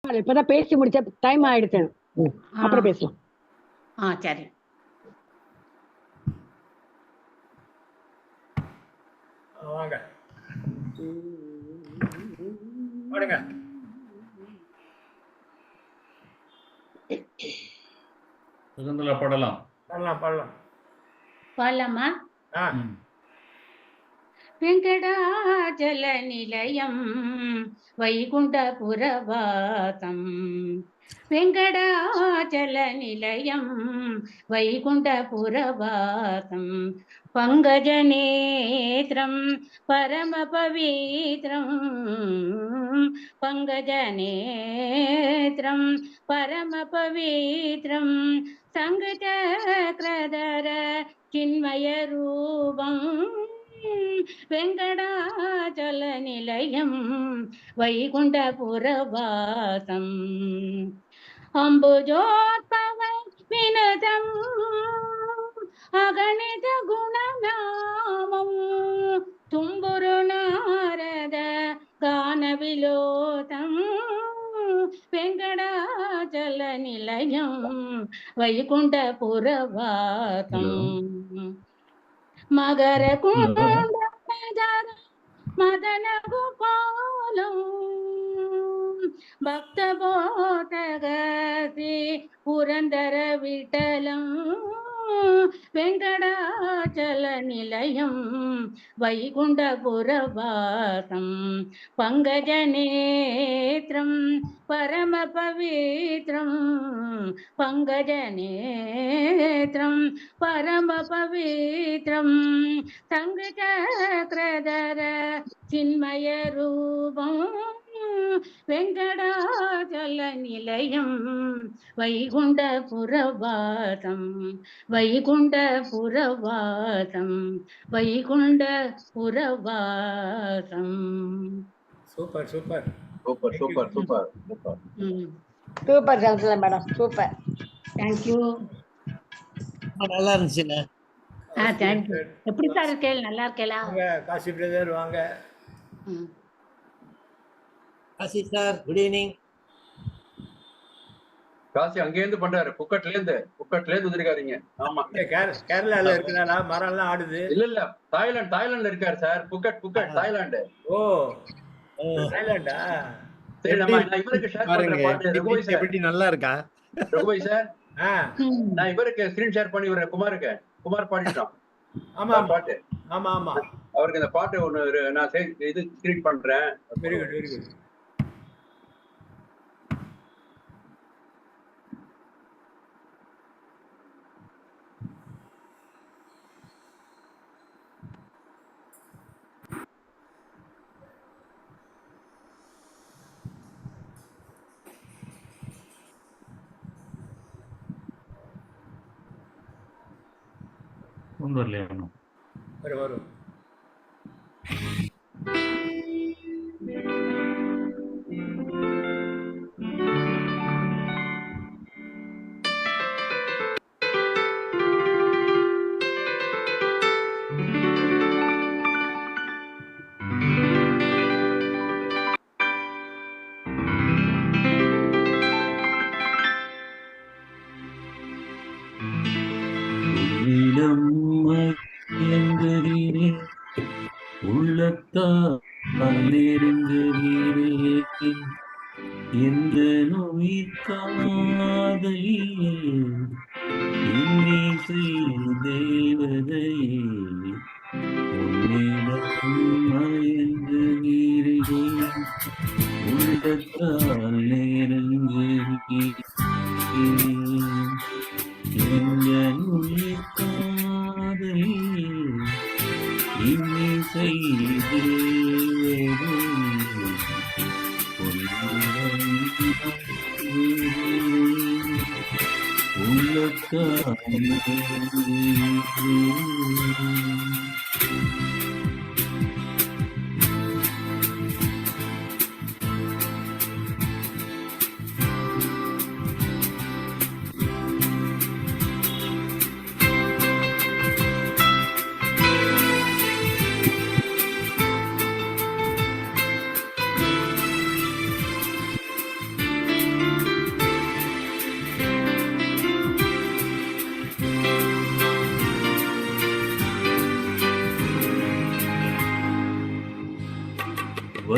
இப்பதான் பேசி முடிச்ச டைம் ஆயிடுச்சு. அப்புறம் பேசலாம். சரி. வாங்க பாடுங்க. பாடலாம் பாடலாம் பாடலாம் பாடலாமா? வெங்கடாச்சல நிலையம் வைகுண்டபுரவாசம், வெங்கடாச்சல நிலையம் வைகுண்டபுரவாசம், பங்கஜநேத்ரம் பரமபவித்ரம், பங்கஜநேத்ரம் பரமபவித்ரம், சங்கசக்ரதர சின்மயரூபம், வெங்கடாச்சல நிலையம் வைகுண்டபுரவாசம், அம்புஜோத்பவ வினதம் அகணித குணநாமம், தும்புரு நாரத கான விலோதம், வெங்கடாச்சல நிலையம் வைகுண்டபுரவாசம், மகர குண்டர மதன கோபாலம், பக்த போதக ஸ்ரீ புரந்தர விட்டலம், வெங்கடாச்சல நிலையம் வைகுண்டபுரவாசம், பங்கஜநேத்ரம் பரமபவித்ரம், பங்கஜநேத்ரம் பரமபவித்ரம், சங்கசக்ரதர சின்மயரூபம், வெங்கடாச்சல நிலையம் வைகுண்டபுரவாசம், வைகுண்டபுரவாசம், வைகுண்டபுரவாசம். Super super super super super super super Soundara madam, super. Thank you. நல்லா இருந்துச்சுண்ணே. தேங்க்யூ. எப்படி சார் இருக்கேள்? நல்லா இருக்கேளா? காசி பிரதர் வாங்க. Kasi sir good evening. Kasi அங்க இருந்து பண்றாரு, புக்கட்ல இருந்து வந்திருக்காருங்க. ஆமா, கேரளால இருக்கிறாரா? மரம் எல்லாம் ஆடுது. இல்ல தாய்லாந்துல இருக்காரு சார். புக்கட் தாய்லாந்து. ஓ தாய்லாண்டா? சரி, நம்ம நான் இவருக்கு ஷேர் பண்றேன் பாட்டு. ரகுபாய் சார் எப்படி நல்லா இருக்கா? ரகுபாய் சார், நான் இவருக்கு ஸ்கிரீன் ஷேர் பண்ணி விடுறேன். குமார் பாடிட்டான். ஆமா பாட்டு. ஆமா ஆமா, அவருக்கு இந்த பாட்டு ஒண்ணு நான் இது ஸ்கிரீன் பண்றேன். Very good very good. வரும் வரும். இந்த நோய்க்காதை இன்னிசை தேவதையே உன்னிடம் மயங்குகிறேன், உள்ளத்தால் நெருங்குகிறேன். இந்த நோய்க்காதை இன்னிசை தேவதையே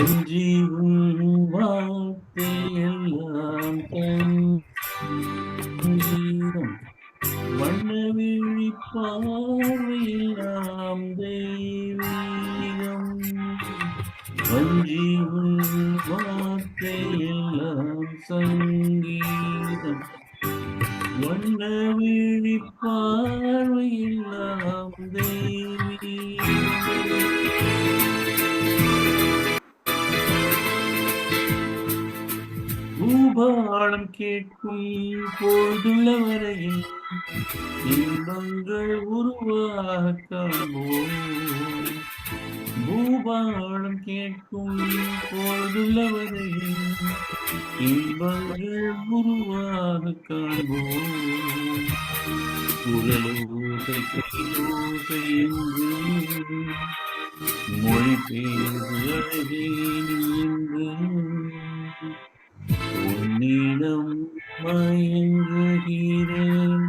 வஞ்சி உன் வார்த்தையெல்லாம் சங்கீதம் வண்ணவிழி பார்வையெல்லாம் தெய்வீகம் வஞ்சி உன் வார்த்தையெல்லாம் சங்கீதம் வண்ணவிழி பார்வையெல்லாம் தெய்வீகம் பூபாலம் கேட்கும் பொழுதுள்ள வரையில் இன்பங்கள் உருவாக காண்போம் பூபாலம் கேட்கும் பொழுதுள்ள வரையில் இன்பங்கள் உருவாக காண்போம் குரலோசை கையோசை என்று மொழி பேசு அழகே என்று உன்னிடம் மயங்குகிறேன்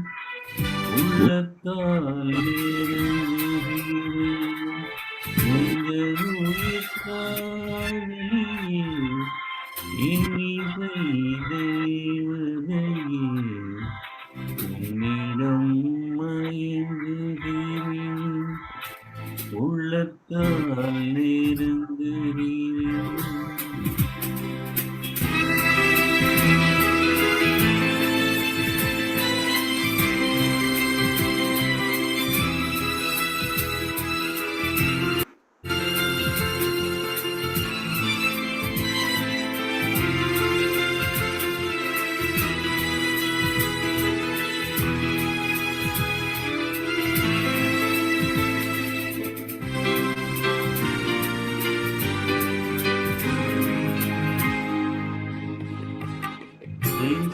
உள்ளத்தால் நெருங்குகிறேன் உங்கள் உயிர் காதலியே இன்னிசை தேவதையே உன்னிடம் மயங்குகிறேன் உள்ளத்தால் நெருங்குகிறேன்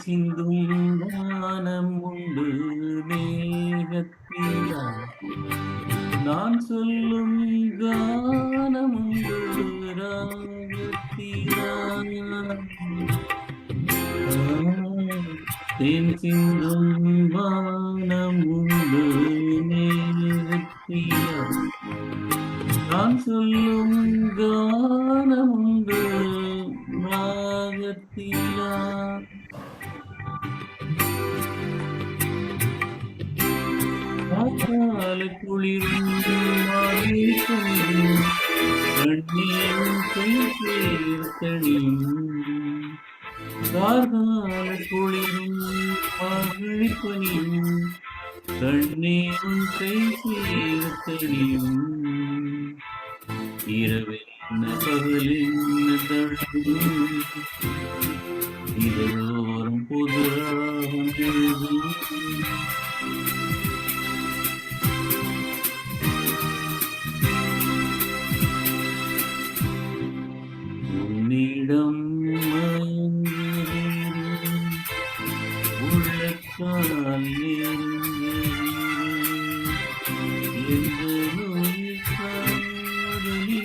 சிந்தும் வானம் உண்டு மேகத்திலா நான் சொல்லும் கானம் உண்டு ராகத்திலா தேன் சிந்தும் வானம் உண்டு மேகத்திலா நான் சொல்லும் கானம் உண்டு ராகத்திலா கால குளிரும் கண்ணீரும் கைத்தணியும் கார்கால குளிரும் பனியும் கண்ணீரும் கைத்தணியும் இரவென்ன பகலென்ன தழுவும் இதோறும் புதுராகம் எழுதும் உன்னிடம் மயங்குகிறேன் உள்ளத்தால் நெருங்குகிறேன் எந்த நோய் காதலியே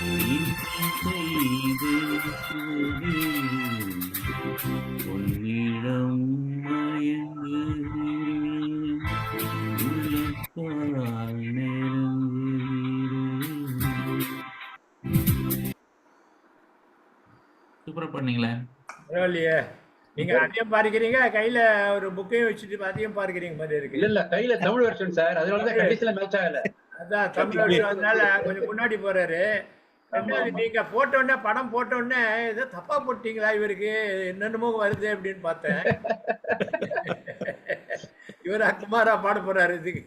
இன்னிசை தேவதையே உன்னிடம் மயங்குகிறேன் உள்ளத்தால் நெருங்குகிறேன். சூப்பரா பண்ணீங்களே. பரவாயில்லையே. நீங்க அதையும் பார்க்கிறீங்க, கையில ஒரு புக்கையும் வச்சுட்டு அதையும் பார்க்கிறீங்க மாதிரி இருக்கு. இல்ல கையில தமிழ் வெர்ஷன் சார், அதனாலதான் கடைசியில மேட்ச் ஆகல. அதான் தமிழ் வருஷம், அதனால கொஞ்சம் முன்னாடி போறாரு. ரெண்டாவது நீங்க போட்டோன்னே படம் போட்டோன்னே ஏதோ தப்பா போட்டீங்களா இவருக்கு என்னென்னமோ வருது அப்படின்னு பார்த்தேன். இவரா குமாரா பாட போறாரு இதுக்கு.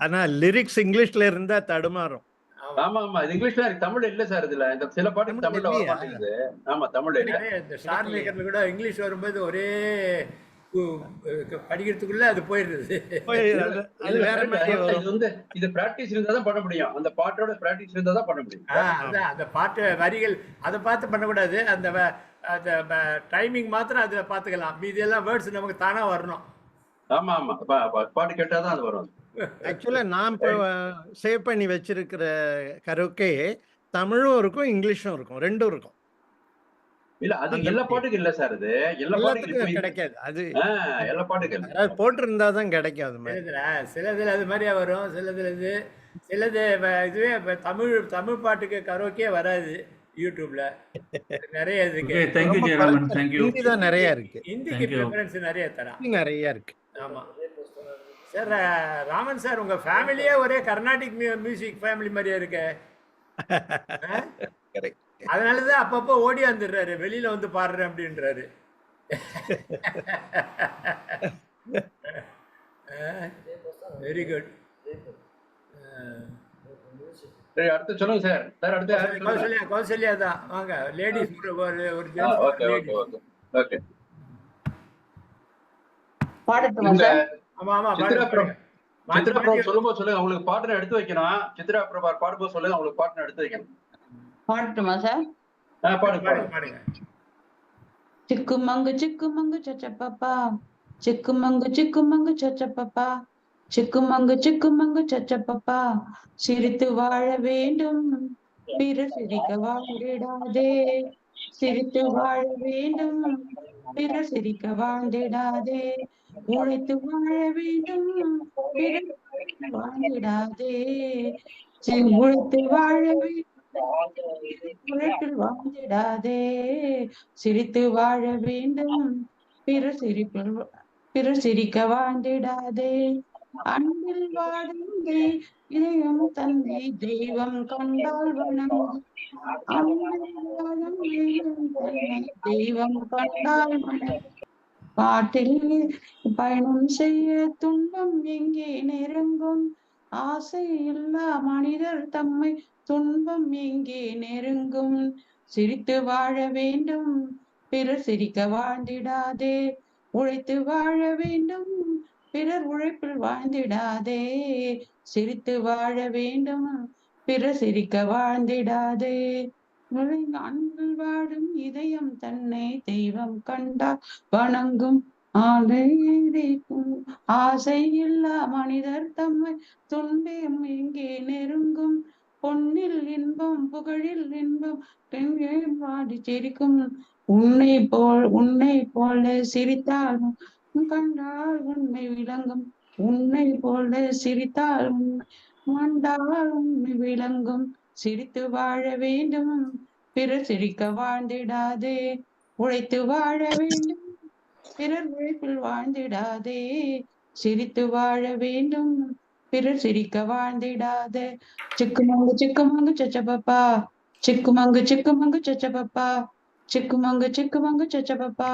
ஆனா லிரிக்ஸ் இங்கிலீஷ்ல இருந்தா தடுமாறும். ஆமா ஆமா, இது இங்கிலீஷ்ல இருக்கு, தமிழ் இல்ல சார். இதுல இந்த சில பாட்டு தமிழ்ல வர மாட்டேங்குது. ஆமா தமிழ்ல இல்ல. இந்த ஸ்டார் மேக்கர்ல கூட இங்கிலீஷ் வரும்போது ஒரே படிக்கிறதுக்குள்ள அது போயிடுது. அது வேற மாதிரி வரும். இது வந்து இது பிராக்டிஸ் இருந்தா தான் பண்ண முடியும். அந்த பாட்டோட பிராக்டிஸ் இருந்தா தான் பண்ண முடியும். அதான் அந்த பாட்டு வரிகள் அதை பார்த்து பண்ணக்கூடாது. அந்த அந்த டைமிங் மாத்திரம் அதுல பாத்துக்கலாம். மீதி எல்லாம் வேர்ட்ஸ் நமக்கு தானா வரணும். ஆமா ஆமா, பாட்டு கேட்டாதான் அது வரும். ஆக்சுவலா நான் இப்போ சேவ் பண்ணி வச்சிருக்கிற கரோக்கே தமிழும் இருக்கும் இங்கிலீஷும் இருக்கும், ரெண்டும் இருக்கும். இல்ல அது எல்லா பாட்டுக்கும் இல்ல சார். அது எல்லா பாட்டுக்கும் கிடைக்காது. அது எல்லா பாட்டுக்கும் அதாவது போட்டிருந்தா தான் கிடைக்கும். அது மாதிரி சிலதுல அது மாதிரியா வரும், சிலதுல இது சிலது இதுவே தமிழ் தமிழ் பாட்டுக்கு கரோக்கே வராது யூடியூப்ல. நிறைய இருக்கு. Thank you Jayaraman, thank you. ஹிந்தி தான் நிறைய இருக்கு. ஹிந்திக்கு ப்ரிஃபரன்ஸ் நிறைய தரான். நிறைய இருக்கு. ஆமா சார். ராமன் சார், உங்க ஃபேமிலியே ஒரே கர்நாடிக் மியூசிக் ஃபேமிலி மாதிரியே இருக்கு. அதனாலதான் அப்பப்போ ஓடி வந்துடுறாரு, வெளியில வந்து பாடுறேன் அப்படின்றாரு. Very good. சரி, அடுத்து சொல்லுங்க சார். சார் அடுத்து கௌசல்யா தான். வாங்க லேடிஸ் ஒரு ஓகே ஓகே ஓகே ஓகே. பாடட்டுமா சார்? ஆமா ஆமா சித்ரா பிரபா சொல்லும்போது சொல்லுங்க, உங்களுக்கு பாட்டு எடுத்து வைக்கணும். சித்ரா பிரபா பாடும்போது சொல்லுங்க, உங்களுக்கு பாட்டு எடுத்து வைக்கணும். பாடட்டுமா சார்? பாடுங்க. சிக்குமங்கு சிக்குமங்கு சச்சப்பப்பா, சிக்குமங்கு சிக்குமங்கு சச்சப்பப்பா, சிக்குமங்கு சிக்குமங்கு சச்சப்பப்பா, சிரித்து வாழ வேண்டும் பிறர் சிரிக்க வாழ்ந்திடாதே, சிரித்து வாழ வேண்டும் பிறர் சிரிக்க வாழ்ந்திடாதே, உழைத்து வாழ வேண்டும் பிறர் வாழ்ந்திடாதே, உழைத்து வாழ வேண்டும் உழைப்பில் வாழ்ந்திடாதே, சிரித்து வாழ வேண்டும் பிறர் சிரிக்க வாழ்ந்திடாதே, அன்பில் வாடுந்தே இதயம் தன்னை தெய்வம் கண்டால் வணங்கும், அன்பில் வாழும் இதயம் தன்னை தெய்வம் கண்டால் வணங்கும், காட்டில் பயணம் செய்ய துன்பம் எங்கே நெருங்கும், ஆசை இல்லா மனிதர் தம்மை துன்பம் எங்கே நெருங்கும், சிரித்து வாழ வேண்டும் பிறர் சிரிக்க வாழ்ந்திடாதே, உழைத்து வாழ வேண்டும் பிறர் உழைப்பில் வாழ்ந்திடாதே, சிரித்து வாழ வேண்டும் பிறர் சிரிக்க வாழ்ந்திடாதே, அன்பில் வாடும் இதயம் தன்னை தெய்வம் கண்டால் வணங்கும், ஆசை இல்லா மனிதர் தம்மை துன்பம் எங்கே நெருங்கும், பொன்னில் இன்பம் புகழில் இன்பம் பாடி சிரிக்கும், உன்னை போல சிரித்தால் கண்டால் உண்மை விளங்கும், உன்னை போல சிரித்தால் கண்டால் உண்மை விளங்கும், சிரித்து வாழ வேண்டும் பிறர் சிரிக்க வாழ்ந்திடாதே, உழைத்து வாழ வேண்டும் பிறர் உழைப்பில் வாழ்ந்திடாதே, சிரித்து வாழ வேண்டும் பிறர் சிரிக்க வாழ்ந்திடாதே, சிக்குமங்கு சிக்குமங்கு சச்சப்பப்பா, சிக்குமங்கு சிக்குமங்கு சச்சப்பப்பா, சிக்குமங்கு சிக்குமங்கு சச்சப்பப்பா,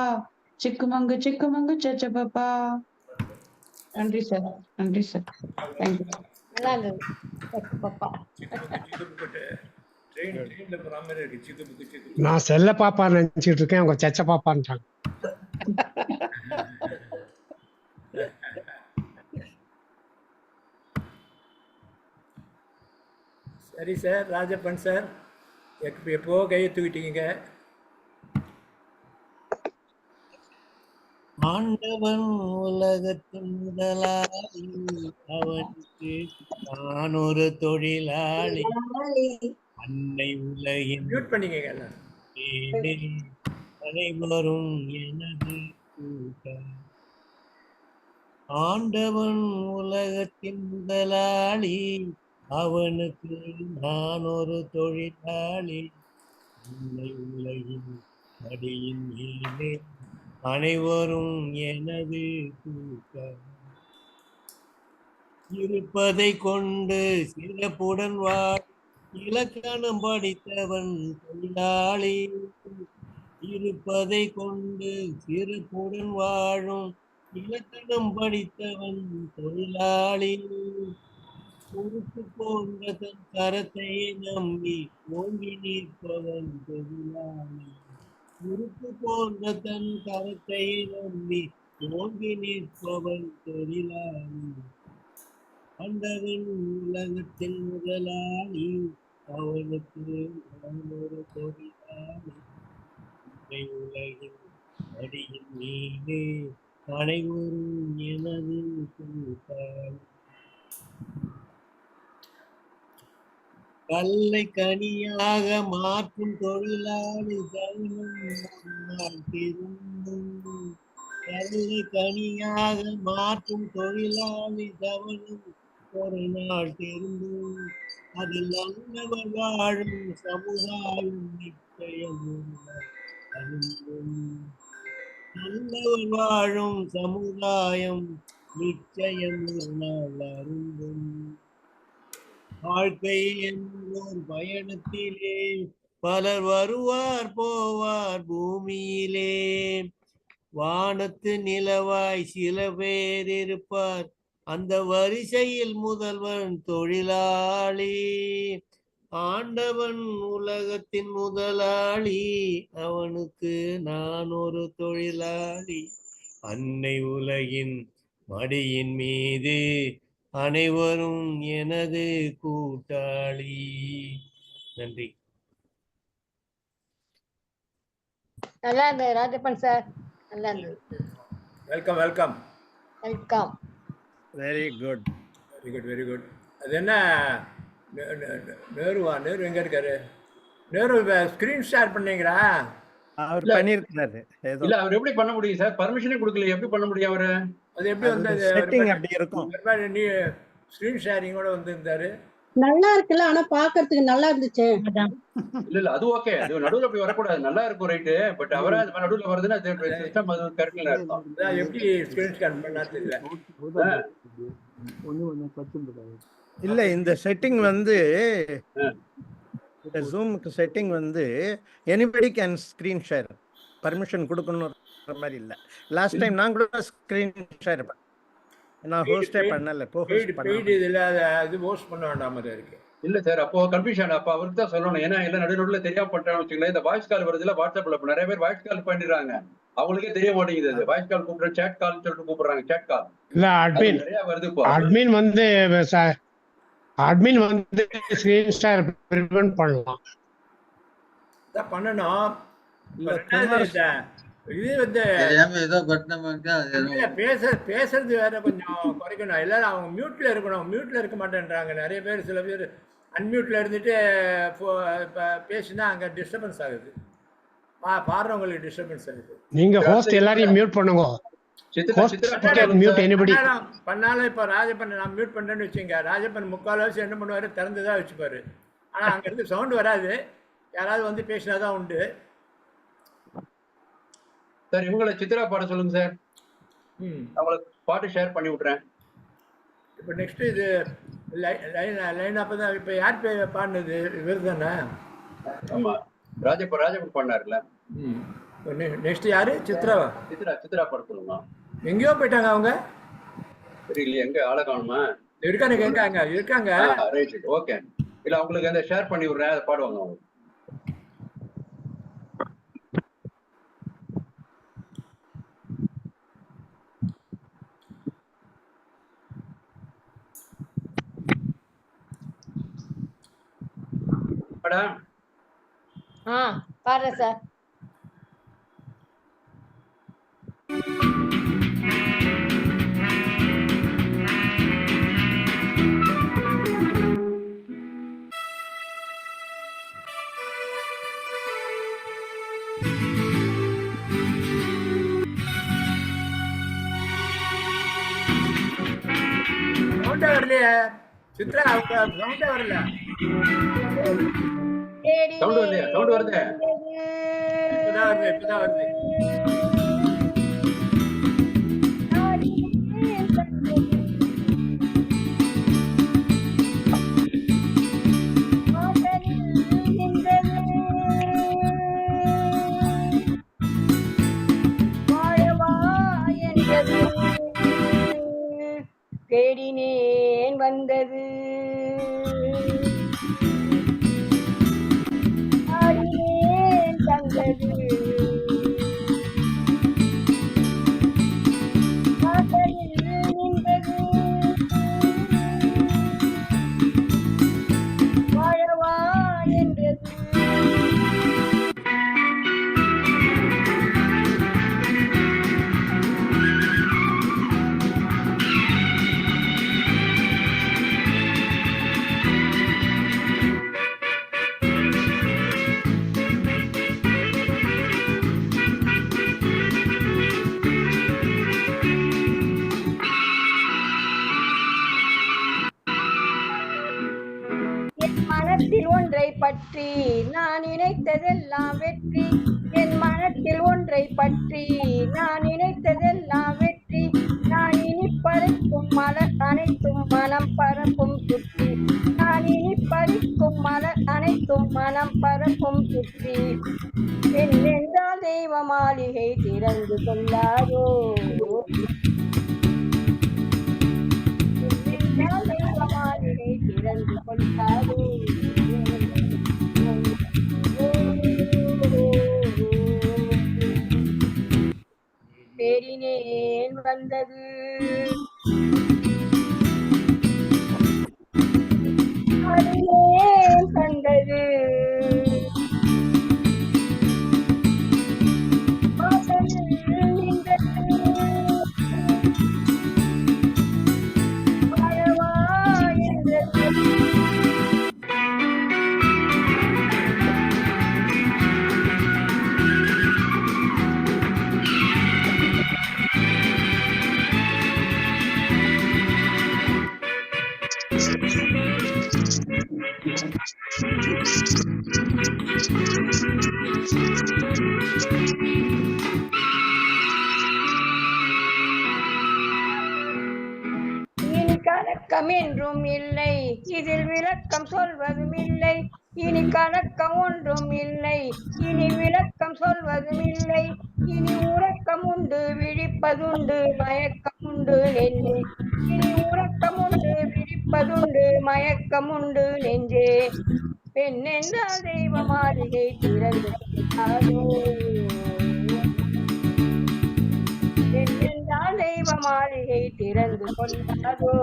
சிக்குமங்கு சிக்குமங்கு சச்சப்பப்பா. நன்றி சார், நன்றி சார், தேங்க்யூ. நல்லா இருந்தது. நான் செல்ல பாப்பா நினைச்சிட்டு இருக்கேன், அவங்க சச்ச பாப்பான்ட்டாங்க. சரி சார், ராஜப்பன் சார் எப்போ கையை தூக்கிட்டீங்க? ஆண்டவன் உலகத்தின் முதலாளி, அவனுக்கு நான் ஒரு தொழிலாளி, அன்னை உலகின் மியூட் பண்ணீங்க அனைவரும் எனது கூட்டம். ஆண்டவன் உலகத்தின் முதலாளி, அவனுக்கு நான் ஒரு தொழிலாளி, அன்னை உலகின் அடியின் மேலே அனைவரும் எனது கூட்டம். இருப்பதை கொண்டு சிறப்புடன் வாழ் இலக்கணம் படித்தவன் தொழிலாளி, இருப்பதை கொண்டு சிறப்புடன் வாழும் இலக்கணம் படித்தவன் தொழிலாளி, பொறுப்பு போன்ற தன் கரத்தை நம்பி ஓங்கி நிற்பவன் தொழிலாளி, உறுப்பு போன்ற தன் கரத்தை நம்பி ஓங்கி நிற்பவன் தொழிலாளி, ஆண்டவன் உலகத்தின் முதலாளி, அவனுக்கு நான் ஒரு தொழிலாளி, உலகின் அடியின் மீது அனைவரும் எனது கூட்டாளி. கல்லை கனியாக மாற்றும் தொழிலாளி கவனம் திரும்பும், கல்லை கனியாக மாற்றும் தொழிலாளி கவனம் ஒரு நாள் திரும்பும் அதில் நல்லவர் வாழும் சமுதாயம் நிச்சயம் அருந்தும். நல்லவர் வாழும் சமுதாயம் நிச்சயம் ஒரு நாள் அருந்தும். வாழ்க்கை என்னும் பயணத்திலே பலர் வருவார் போவார் பூமியிலே. வானத்து நிலவாய் சில பேர் இருப்பார், அந்த வரிசையில் முதல்வன் தொழிலாளி. ஆண்டவன் உலகத்தின் முதலாளி, அவனுக்கு நான் ஒரு தொழிலாளி. அன்னை உலகின் மடியின் மீது அனைவரும் எனது கூட்டாளி. நன்றி. நல்லா இருந்தது ராஜப்பன் சார், நல்லா இருந்தது. Welcome welcome. Welcome. Very good. Very good very good. அது என்ன நேருவா? நேரு எங்கே இருக்காரு? நேரு ஸ்க்ரீன் ஷேர் பண்ணீங்களா? அவர் பண்ணியிருக்கிறாரு ஏதோ. இல்ல அவர் எப்படி பண்ண முடியும் சார்? பர்மிஷனே கொடுக்கல, எப்படி பண்ண முடியும் அவரு? அது எப்படி வந்தது? செட்டிங் அப்படி இருக்கும். நீ ஸ்க்ரீன் ஷேரிங்கோட வந்திருந்தாரு. நல்லா இருக்குல்ல, ஆனா பாக்குறதுக்கு நல்லா இருந்துச்சு. இல்ல அது ஓகே, அது நடுவுல போய் வரக்கூடாது. நல்லா இருக்கும் ரைட்டு, பட் அவரே நடுவுல வருதுன்னா சிஸ்டம் அது கரெக்ட்ல இருக்கும். எப்படி ஸ்க்ரீன் ஷேர் பண்ணா தெரியல. இல்ல இந்த செட்டிங் வந்து ஜூமுக்கு செட்டிங் வந்து anybody can screen share, permission கொடுக்கணும்ன்ற மாதிரி இல்ல. லாஸ்ட் டைம் நான் கூட ஸ்கிரீன் ஷேர் பண்ணேன், நான் ஹோஸ்டே பண்ணல. இதுல அது ஹோஸ்ட் பண்ண வேண்டாம் மாதிரி இருக்கு. இல்ல சார், அப்போ கன்ஃபியூஷன். அப்ப அவருக்கு தான் சொல்லணும். ஏன்னா எல்லாம் நடுநடுல தெரியாம பண்றான்னு வச்சுங்களேன். இந்த வாய்ஸ் கால் வருதுல வாட்ஸ்அப்ல, நிறைய பேர் வாய்ஸ் கால் பண்ணிடுறாங்க, அவங்களுக்கே தெரிய மாட்டேங்குது. வாய்ஸ் கால் கூப்பிடுற, சேட் கால் சொல்லிட்டு கூப்பிடுறாங்க. சேட் கால் இல்ல நிறைய வருது இப்போ. அட்மின் வந்து ஸ்கிரீன் ஷேர் பிரிவென்ட் பண்ணலாம். இத பண்ணனும். இது வந்து பேசுறது வேற கொஞ்சம் குறைக்கணும். எல்லாரும் அவங்க மியூட்ல இருக்கணும். மியூட்ல இருக்க மாட்டேன்றாங்க நிறைய பேர். சில பேர் அன்மியூட்ல இருந்துட்டு பேசினா அங்க டிஸ்டர்பன்ஸ் ஆகுது, பாடுறவங்களுக்கு டிஸ்டர்பன்ஸ் ஆகுது. நீங்க ஹோஸ்ட் எல்லாரையும் மியூட் பண்ணுங்க. பண்ணாலும் இப்ப ராஜப்பன் நான் மியூட் பண்றேன்னு வச்சுங்க, ராஜப்பன் முக்கால்வாசி என்ன பண்ணுவாரு, திறந்துதான் வச்சுப்பாரு. ஆனா அங்க இருந்து சவுண்ட் வராது, யாராவது வந்து பேசினாதான் உண்டு. சார் இவங்களை சித்ரா பாட சொல்லுங்க சார். அவங்களுக்கு பாட்டு ஷேர் பண்ணி விட்டுறேன். இப்போ நெக்ஸ்ட் இது லைன் அப்பதான். இப்போ யார் பாடினது? இவர் தானே? ஆமா, ராஜப்பன் பாடினார்ல. நெக்ஸ்ட் யாரு? சித்ராவா? சித்ரா பாட சொல்லுங்க. எங்கேயோ போயிட்டாங்க அவங்க. தெரியல, எங்க ஆளை காணுமா? இருக்காங்க. Right, okay. இல்ல அவங்களுக்கு அந்த ஷேர் பண்ணி விடுறேன், அதை பாடுவாங்க அவங்க. பாடுறேன் சார். வரலையே சித்ரா, சவுண்டே வரல. சவுண்ட் வரலையா? சவுண்ட் வருது. இப்பதான் வருது. தேடினேன் வந்தது, ஆடினேன் தந்தது, வாசலில் நின்றது, வாழவா என்றது. பற்றி நான் நினைத்ததெல்லாம் வெற்றி. என் மனத்தில் ஒன்றை பற்றி நான் நினைத்ததெல்லாம் வெற்றி. நான் இனி பறிக்கும் மலர் அனைத்தும் மனம் பரப்பும் சுற்றி. நான் இனி பறிக்கும் மலர் அனைத்தும் மனம் பரப்பும் சுற்றி. என்னென்றால் தெய்வ மாளிகை திறந்து கொள்ளாதோ. என்னென்றால் தெய்வ மாளிகை திறந்து கொள்ளாதோ. தேறினேன் வந்தது அறியேன் கண்டது. வாசலில் நின்றது வாழவா என்றது. இனி கலக்கம் என்றும் இல்லை, இதில் விளக்கம் சொல்வதும் இல்லை. இனி கலக்கம் ஒன்றும் இல்லை, இனி விளக்கம் சொல்வதும் இல்லை. இனி உறக்கம் உண்டு விழிப்பதுண்டு மயக்கம் உண்டு நெஞ்சே. இனி உறக்கம் உண்டு விழிப்பதுண்டு மயக்கம் உண்டு நெஞ்சே. பெண் என்றால் தெய்வ மாளிகை திறந்து கொள்ளாதோ. பெண் என்றால் தெய்வ மாளிகை திறந்து கொள்ளாதோ.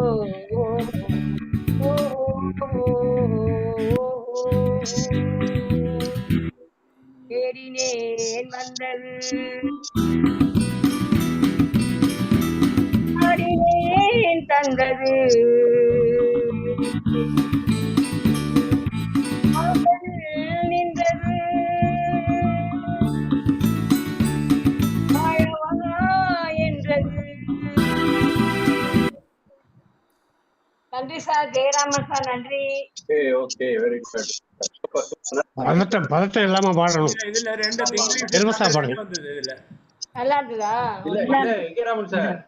தேடினேன் வந்தது ஆடினேன் தந்தது. வாசலில் நின்றது வாழவா என்றது. நன்றி சார், ஜெயராமன் சார், நன்றி. Okay very good. பதட்டம் இல்லாம பாடணும். இதுல ரெண்டு எல்வசா பாடுங்க. வந்தது இதுல. நல்லா இருந்ததா? இல்ல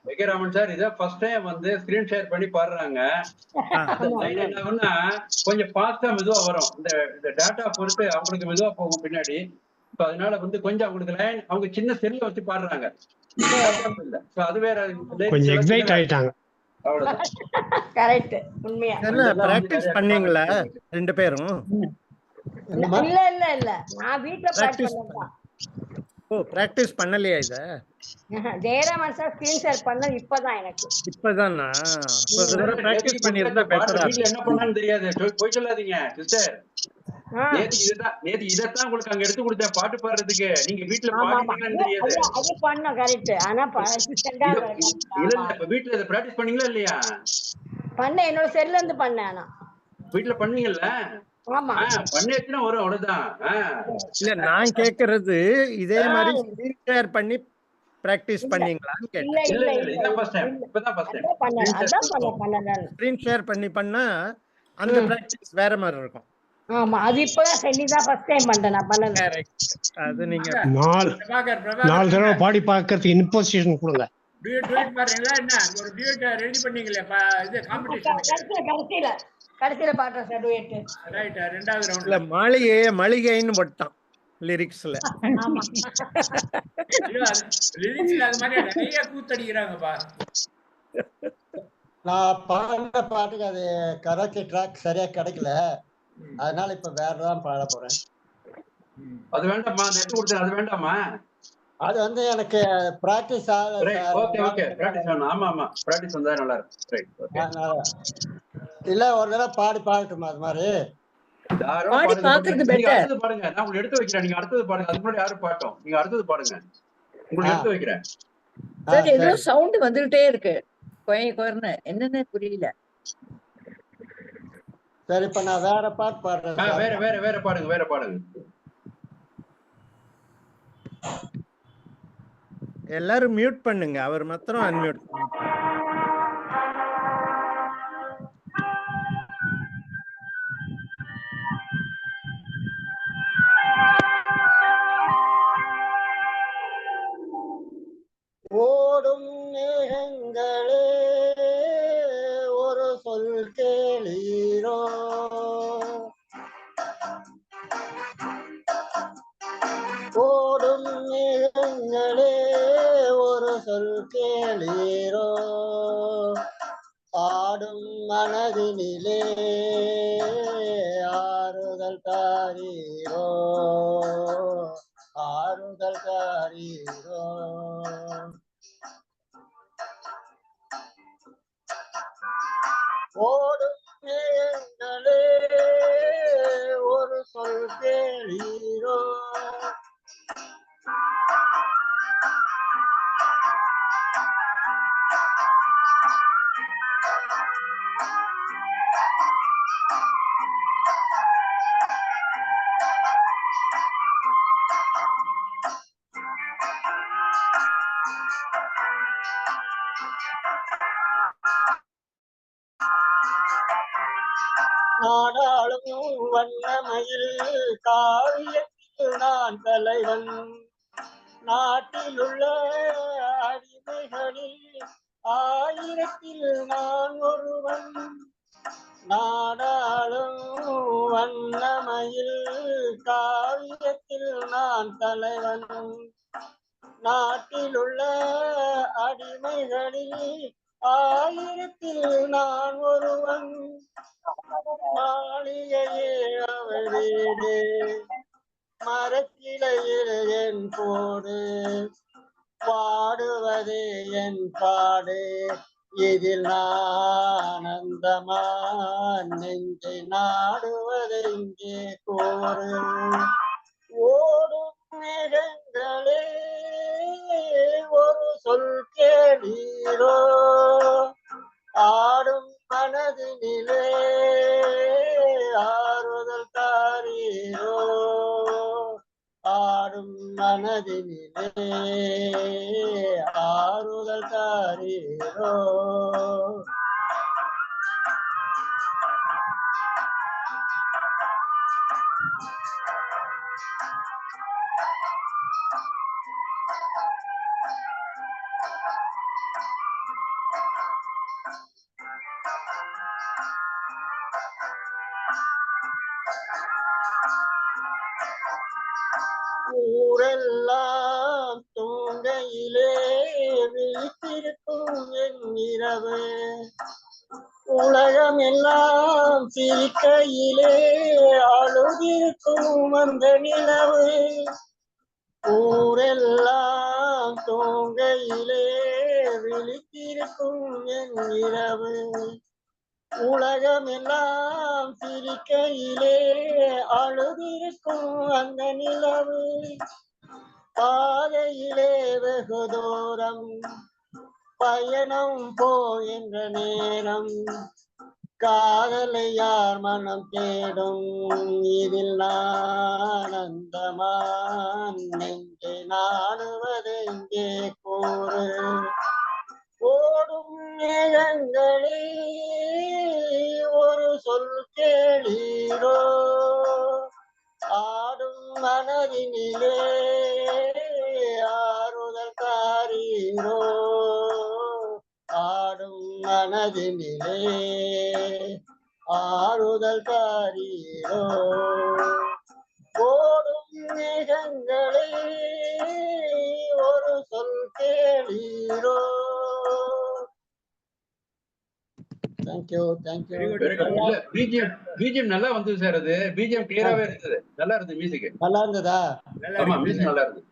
விஜயராமன் சார் இத ஃபர்ஸ்ட் டைம் வந்து ஸ்கிரீன் ஷேர் பண்ணி பாடுறாங்க. என்னன்னா கொஞ்சம் ஃபாஸ்டா மெதுவா வரும். இந்த டேட்டா பொறுத்து அவங்களுக்கு மெதுவா போகும் பின்னாடி. அதனால வந்து கொஞ்சம் அவங்களுக்கு லைன் அவங்க சின்ன செல்ல வச்சு பாடுறாங்க. அது வேற கொஞ்சம் எக்ஸைட் ஆயிட்டாங்க. கரெக்ட், உண்மையா. பிராக்டிஸ் பண்ணீங்களா ரெண்டு பேரும்? இல்ல இல்ல இல்ல, நான் வீட்ல பிராக்டிஸ் பண்ணேன். ஓ, பிராக்டிஸ் பண்ணலையா இத? ஜெயராமன் சார் ஸ்கிரீன் ஷேர் பண்ணது இப்பதான் எனக்கு. இப்பதானா? ஒரு தடவை பிராக்டிஸ் பண்ணிருந்தா பெட்டரா. வீட்ல என்ன பண்ணான்னு தெரியாது. போய் சொல்லாதீங்க சிஸ்டர். நேத்து இதத்தான் உங்களுக்கு அங்க எடுத்து கொடுத்தேன் பாட்டு பாடுறதுக்கு. நீங்க வீட்டுல பாடுறீங்கன்னு தெரியாது. அது பண்ணோம் கரெக்ட். ஆனா இல்ல இப்ப வீட்டுல இத பிராக்டிஸ் பண்ணீங்களா இல்லையா? பண்ண என்னோட செல்ல இருந்து பண்ணேன். ஆனா வீட்டுல பண்ணீங்கல்ல? ஆமா, பண்ணியாச்சுன்னா வரும் அவ்வளவுதான். இல்ல நான் கேக்குறது இதே மாதிரி ஸ்கிரீன் ஷேர் பண்ணி பிராக்டிஸ் பண்ணீங்களான்னு கேட்டேன். இல்ல இதான் ஃபர்ஸ்ட் டைம். இப்பதான் ஃபர்ஸ்ட் டைம். ஸ்கிரீன் ஷேர் பண்ணா அந்த பிராக்டிஸ் வேற மாதிரி இருக்கும். ஆமா, அது இப்பதான் செல்லிதான் ஃபர்ஸ்ட் டைம் பண்றேன் நான் பண்ணல. அது நீங்க நாலு தடவை பாடி பார்க்கறதுக்கு இன்போசிஷன் கொடுங்க. டியூட் பாருங்களா என்ன? ஒரு டியூட் ரெடி பண்ணீங்களே இது காம்படிஷன். கடைசியில பாடுறேன் சார் டுயட். ரைட், ரெண்டாவது இல்ல ரவுண்ட்ல மளிகைன்னு போட்டான் லிரிக்ஸ்ல. ஆமா, லிரிக்ஸ்ல அது மாதிரி நிறைய கூத்தடிக்கிறாங்கப்பா. நான் பாடின பாட்டுக்கு அது கரெக்ட் ட்ராக் சரியா கிடைக்கல. அதனால இப்ப வேறதான் பாட போறேன். அது வேண்டாமா? அந்த எடுத்து கொடுத்தேன் அது வேண்டாமா? அது வந்து எனக்கு பிராக்டிஸ் ஆகல. ஓகே பிராக்டிஸ் வேணும். ஆமா பிராக்டிஸ் வந்தா நல்லா இருக்கும். ரைட். இல்ல ஒரு தடவை பாடட்டுமா? அது மாதிரி அடுத்தது பாடுங்க. நான் உங்களுக்கு எடுத்து வைக்கிறேன். நீங்க அடுத்தது பாடுங்க. அதுக்கு முன்னாடி யாரும் பாட்டோம். நீங்க அடுத்தது பாடுங்க. உங்களுக்கு எடுத்து வைக்கிறேன். சார் ஏதோ சவுண்ட் வந்துகிட்டே இருக்கு. கொயன்னு என்னன்னு புரியல. சரி, இப்ப நான் வேற பாட்டு பாடுறேன். வேற பாடுங்க. எல்லாரும் மியூட் பண்ணுங்க. அவர் மாத்திரம் அன்மியூட் பண்ணுங்க. தாரீரோ. ஓடும் மேகங்களே ஒரு சொல் கேளீரோ. நாடாளும் வண்ணமயில் காவியத்தில் நான் தலைவன். நாட்டிலுள்ள அடிமைகளில் ஆயிரத்தில் நான் ஒருவன். நாடாளும் வண்ணமயில் காவியத்தில் நான் தலைவன். நாட்டிலுள்ள அடிமைகளில் ஆயிரத்தில் நான் ஒருவன். மாளிகையே அவள் வீடு, மரக்கிளையில் என் கோடு, பாடுவதே என் பாடு. இதில் ஆனந்தமா நெஞ்சை நாடுவதெங்கே கோரு. ஓடும் மேகங்களே ஒரு சொல் கேளீரோ. ஆடும் மனதினிலே ஆறுதல் தாரீரோ. ஆடும் மனதினிலே ஆறுதல் தாரீரோ. ஊரெல்லாம் தூங்கையிலே விழித்திருக்கும் என் இரவு. உலகம் எல்லாம் சிரிக்கையிலே அழுதிருக்கும் அந்த நிலவு. ஊரெல்லாம் தூங்கையிலே விழித்திருக்கும் என் இரவு. உலகம் எல்லாம் சிரிக்கையிலே அழுதிருக்கும் அந்த நிலவு. பாதையிலே வெகு தூரம் பயணம் போகின்ற நேரம். காதலை யார் மனம் தேடும் இதில் ஆனந்தமா நெஞ்சை நாடுவதெங்கே கூறு. ஓடும் மேகங்களே ஒரு சொல் கேளீரோ. ஆடும் மனதினிலே ஆறுதல் தாரீரோ. ஆடும் மனதினிலே ஆறுதல் தாரீரோ. ஓடும் மேகங்களே ஒரு சொல் கேளீரோ. Thank you thank you. இல்ல பிஜிஎம் நல்லா வந்தது சார். அது பிஜிஎம் கிளியராவே இருந்தது. நல்லா இருந்தது மியூசிக். நல்லா இருந்ததா? ஆமா மியூசிக் நல்லா இருந்தது.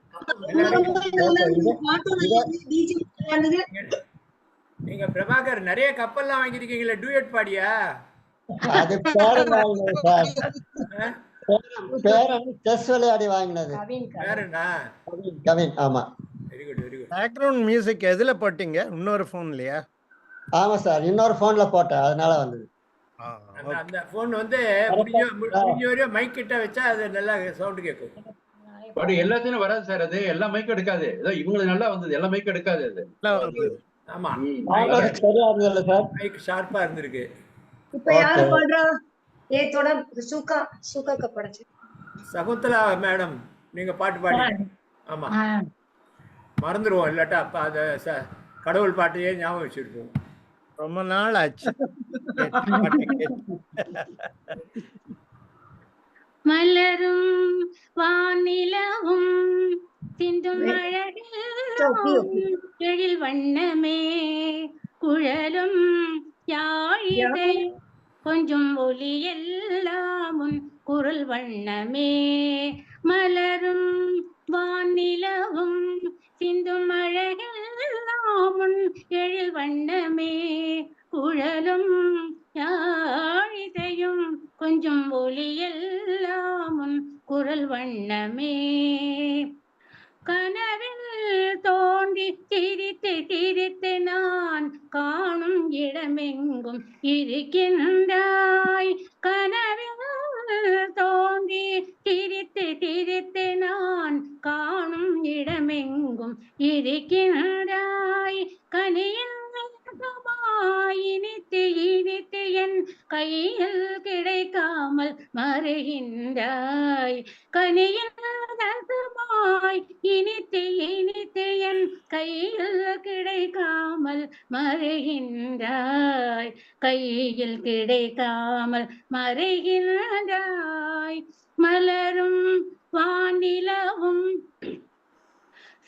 நீங்க பிரபாகர் நிறைய கப்பல்லாம் வாங்கிருக்கீங்களா டூயட் பாடியா? அது பேரன் வாங்கினது சார். பேரன் செஸ் விளையாடி வாங்கினது. பேரனா? கவின். ஆமா. Very good very good. Background music எதுல போட்டீங்க? இன்னொரு போன்லயா? ஆமா சார், இன்னொரு போன்ல போட்டேன், அதனால வந்தது. அந்த போன் வந்து முடிஞ்ச வரையும் மைக் கிட்ட வச்சா அது நல்லா சவுண்ட் கேட்கும். பட் எல்லாத்தையும் வராது சார். அது எல்லா மைக்கும் எடுக்காது. ஏதோ இவங்களுக்கு நல்லா வந்தது. எல்லா மைக்கும் எடுக்காது அது. ஆமா சரியா இருந்தது சார். மைக் ஷார்ப்பா இருந்திருக்கு. இப்ப யாரு பாடுறா? ஏ தோட சுகா சுகா கப்படச்சு. சகுந்தலா மேடம் நீங்க பாட்டு பாடி. ஆமா மறந்துடுவோம் இல்லாட்டா அப்ப அத கடவுள் பாட்டையே ஞாபகம் வச்சிருப்போம். ரொம்ப நாள் ஆச்சு. மலரும் வானிலவும் சிந்தும் அழகில் எழில் வண்ணமே குழலும் யாழிசை கொஞ்சம் ஒலி எல்லாம் குரல் வண்ணமே. மலரும் வானிலவும் சிந்தும் அழகெல்லாமுன் எழில் வண்ணமே குழலும் யாழிசையும் கொஞ்சம் ஒலியெல்லாமுன் குரல் வண்ணமே கனவில் தோன்றி சிரித்து சிரித்து நான் காணும் இடமெங்கும் இருக்கின்றாய் கனவில் தோன்றி சிரித்து சிரித்து நான் காணும் இடமெங்கும் இருக்கின்றாய் கனியில் இனித்து இனித்து என் கையில் கிடைக்காமல் மறைகின்றாய் கனியில் இனித்து இனித்து என் கையில் கிடைக்காமல் மறைகின்றாய் கையில் கிடைக்காமல் மறைகின்றாய் மலரும் வானிலவும்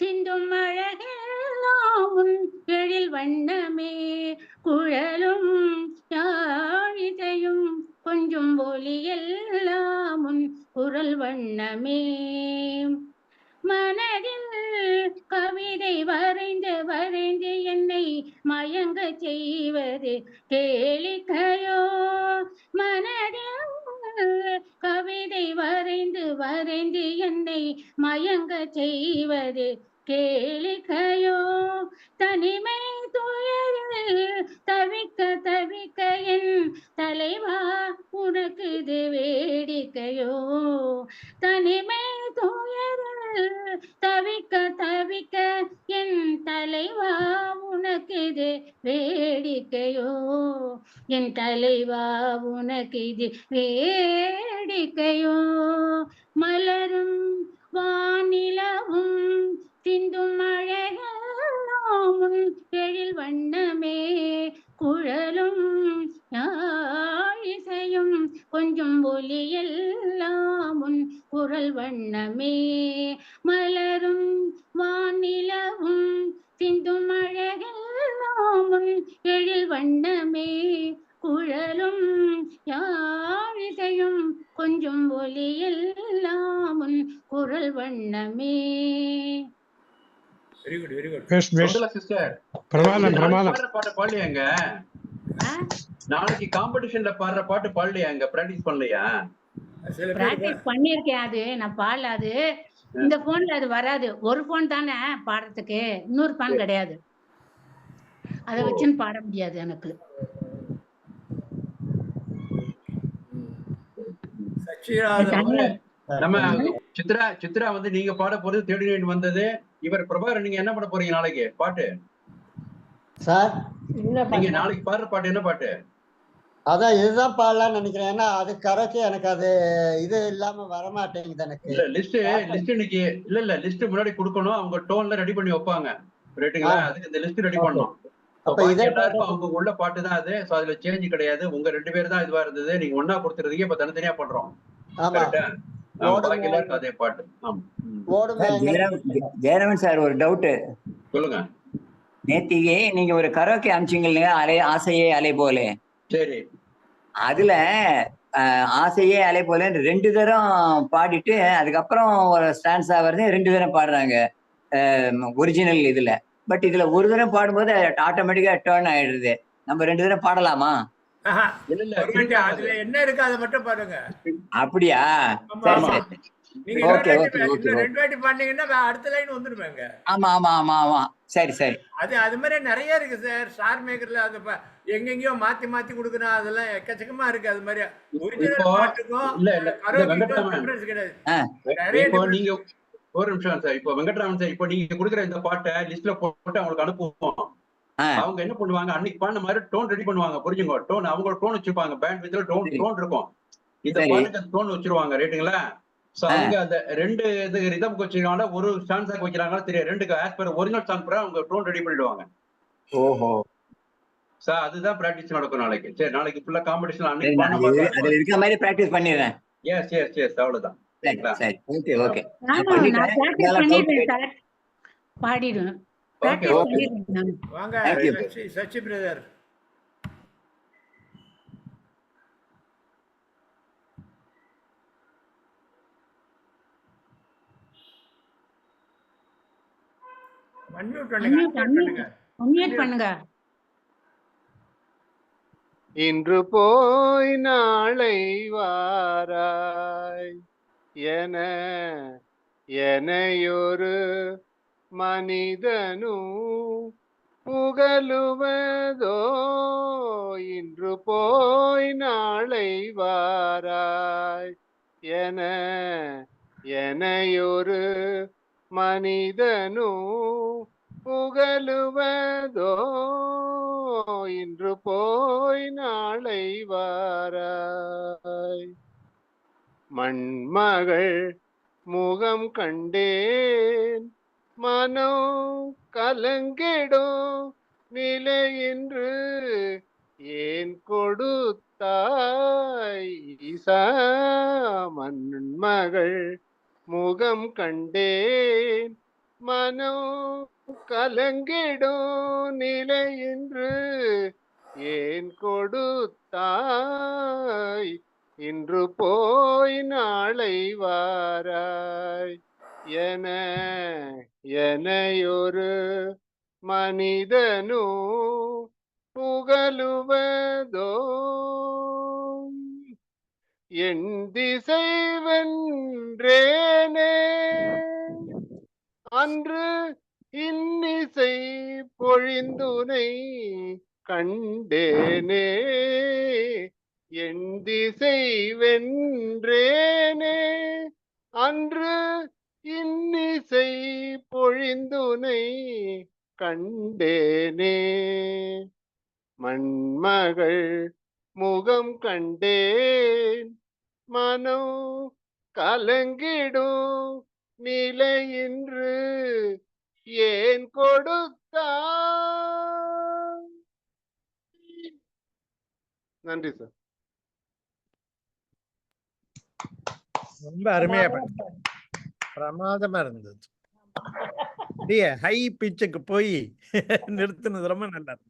சிந்தும் அழகெல்லாமுன் எழில் வண்ணமே குழலும் யாழிசையும் கொஞ்சம் ஒலியெல்லாமுன் குரல் வண்ணமே மனதில் கவிதை வரைந்து வரைந்து என்னை மயங்க செய்வது கேளிக்கையோ மனதில் கவிதை வரைந்து வரைந்து என்னை மயங்க செய்வது கேளிக்கையோ தனிமை துயரில் தவிக்க தவிக்க என் தலைவா உனக்கு இது வேடிக்கையோ தனிமை துயரில் தவிக்க தவிக்க என் தலைவா உனக்கு இது வேடிக்கையோ என் தலைவா உனக்கு இது வேடிக்கையோ மலரும் வானிலவும் சிந்தும் அழகெல்லாமுன் எழில் வண்ணமே குழலும் யாழிசையும் கொஞ்சம் ஒலியெல்லாமுன் குரல் வண்ணமே மலரும் வானிலவும் சிந்தும் அழகெல்லாமுன் எழில் வண்ணமே குழலும் யாழிசையும் கொஞ்சம் ஒலியெல்லாமுன் குரல் வண்ணமே very good very good best best sister பிரமாதம் பிரமாதம் பாட்டு பாடலையாங்க நாளைக்கு காம்படிஷன்ல பாடுற பாட்டு பாடலையாங்க பிராக்டிஸ் பண்ணலையா சில பேர் பிராக்டிஸ் பண்ணிருக்கேன் அது நான் பாடல அது இந்த போன்ல அது வராது ஒரு போன் தானே பாடுறதுக்கு இன்னொரு போன் கிடையாது அதை வச்சுன்னு பாட முடியாது எனக்கு நம்ம சித்ரா வந்து நீங்க பாட போறது தேடி வந்தது இவர் பிரபாகரன் நீங்க என்ன பண்ண போறீங்க நாளைக்கு பாட்டு சார் நீங்க நாளைக்கு பாடுற பாட்டு என்ன பாட்டு அதான் இதுதான் பாடலாம்னு நினைக்கிறேன் ஏன்னா அது கரைக்கு எனக்கு அது இது இல்லாம வரமாட்டேங்குது எனக்கு இல்ல லிஸ்ட் இன்னைக்கு இல்ல லிஸ்ட் முன்னாடி கொடுக்கணும் அவங்க டோன்ல ரெடி பண்ணி வைப்பாங்க ரைட்டுங்களா அதுக்கு இந்த லிஸ்ட் ரெடி பண்ணணும் அப்ப இதே அவங்க உள்ள பாட்டு தான் அது சோ அதுல சேஞ்ச் கிடையாது உங்க 2 பேர் தான் இதுவா இருந்தது நீங்க ஒன்னா கொடுத்துறதுக்கு இப்ப தனித்தனியா பண்றோம் அதே பாட்டு ஜெயராமன் சார் ஒரு டவுட் சொல்லுங்க நேத்திக்கு நீங்க ஒரு கரோக்கே அமிச்சிங்க இல்லையா அலை ஆசையே அலை போலே சரி அதுல ஆசையே அலை போல 2 தரம் பாடிட்டு அதுக்கப்புறம் ஒரு ஸ்டான்ஸா வருது 2 தரம் பாடுறாங்க ஒரிஜினல் இதுல பட் இதுல ஒரு தரம் பாடும்போது ஆட்டோமேட்டிக்கா டேர்ன் ஆயிடுது நம்ம 2 தரம் பாடலாமா அதுல என்ன இருக்கு அதை மட்டும் பாருங்க அப்படியா நீங்க ரெண்டு வாட்டி பண்ணீங்கன்னா அடுத்த லைன் வந்துருவாங்க ஆமா ஆமா ஆமா ஆமா சரி சரி அது மாதிரி நிறைய இருக்கு சார் ஸ்டார் மேக்கர்ல அது எங்கெங்கயோ மாத்தி மாத்தி கொடுக்கணும் அதெல்லாம் எக்கச்சக்கமா இருக்கு அது மாதிரி ஒரிஜினல் பாட்டுக்கும் டிஃபரன்ஸ் கிடையாது நீங்க ஒரு நிமிஷம் சார் இப்போ வெங்கட்ராமன் சார் இப்போ நீங்க கொடுக்குற இந்த பாட்டை லிஸ்ட்ல போட்டு அவங்களுக்கு அனுப்புவோம் அவங்க என்ன பண்ணுவாங்க அன்னைக்கு பாடின மாதிரி டோன் ரெடி பண்ணுவாங்க புரிஞ்சுங்க டோன் அவங்க டோன் வச்சிருப்பாங்க பேண்ட் வித்ல டோன் இருக்கும் இந்த பாட்டுக்கு டோன் வச்சிருவாங்க ரைட்டுங்களா சோ அவங்க அந்த 2 இது ரிதம் வச்சிருக்காங்க ஒரு ஸ்டான்ஸாக்கு வைக்கிறாங்களா தெரியும் 2க்கு ஆஸ் பர் ஒரிஜினல் சாங் பிரகாரம் அவங்க டோன் ரெடி பண்ணிடுவாங்க ஓஹோ சார் அதுதான் பிராக்டிஸ் நடக்கும் நாளைக்கு சரி நாளைக்கு ஃபுல்லா காம்படிஷன் அன்னைக்கு பாடின மாதிரி அதுல இருக்க மாதிரி பிராக்டீஸ் பண்ணிடுறேன் எஸ் அவ்வளவுதான் சரி ஓகே ஓகே பாடிடுவேன் வாங்க சச்சி பிரதர் அன்மியூட் பண்ணுங்க, அன்மியூட் பண்ணுங்க. இன்று போய் நாளை வாராய் என எனையொரு மனிதனும் புகழுவதோ. இன்று போய் நாளை வாராய் என எனையொரு மனிதனும் புகழுவதோ. இன்று போய் நாளை வாராய். மண்மகள் முகம் கண்டேன் மனோ கலங்கிடும் நிலையின்று ஏன் கொடுத்தாய் ஈசா. மண்மகள் முகம் கண்டேன் மனோ கலங்கிடும் நிலையின்று ஏன் கொடுத்தாய். இன்று போய் நாளை வாராய் என எனையொரு மனிதனு புகழுவதோ. என் திசை வென்றேனே அன்று இன்னிசை பொழிந்துனை கண்டேனே. என் திசை வென்றேனே அன்று இன்னிசை பொழிந்துனை கண்டேனே. மண்மகள் முகம் கண்டேன் மனோ கலங்கிடும் நிலையின்று ஏன் கொடுத்தாய். நன்றி சார். ரொம்ப அருமையா பண்ண, பிரமாதமா இருந்தது. ஹை பிச்சுக்கு போய் நிறுத்தினது ரொம்ப நல்லா இருந்தது.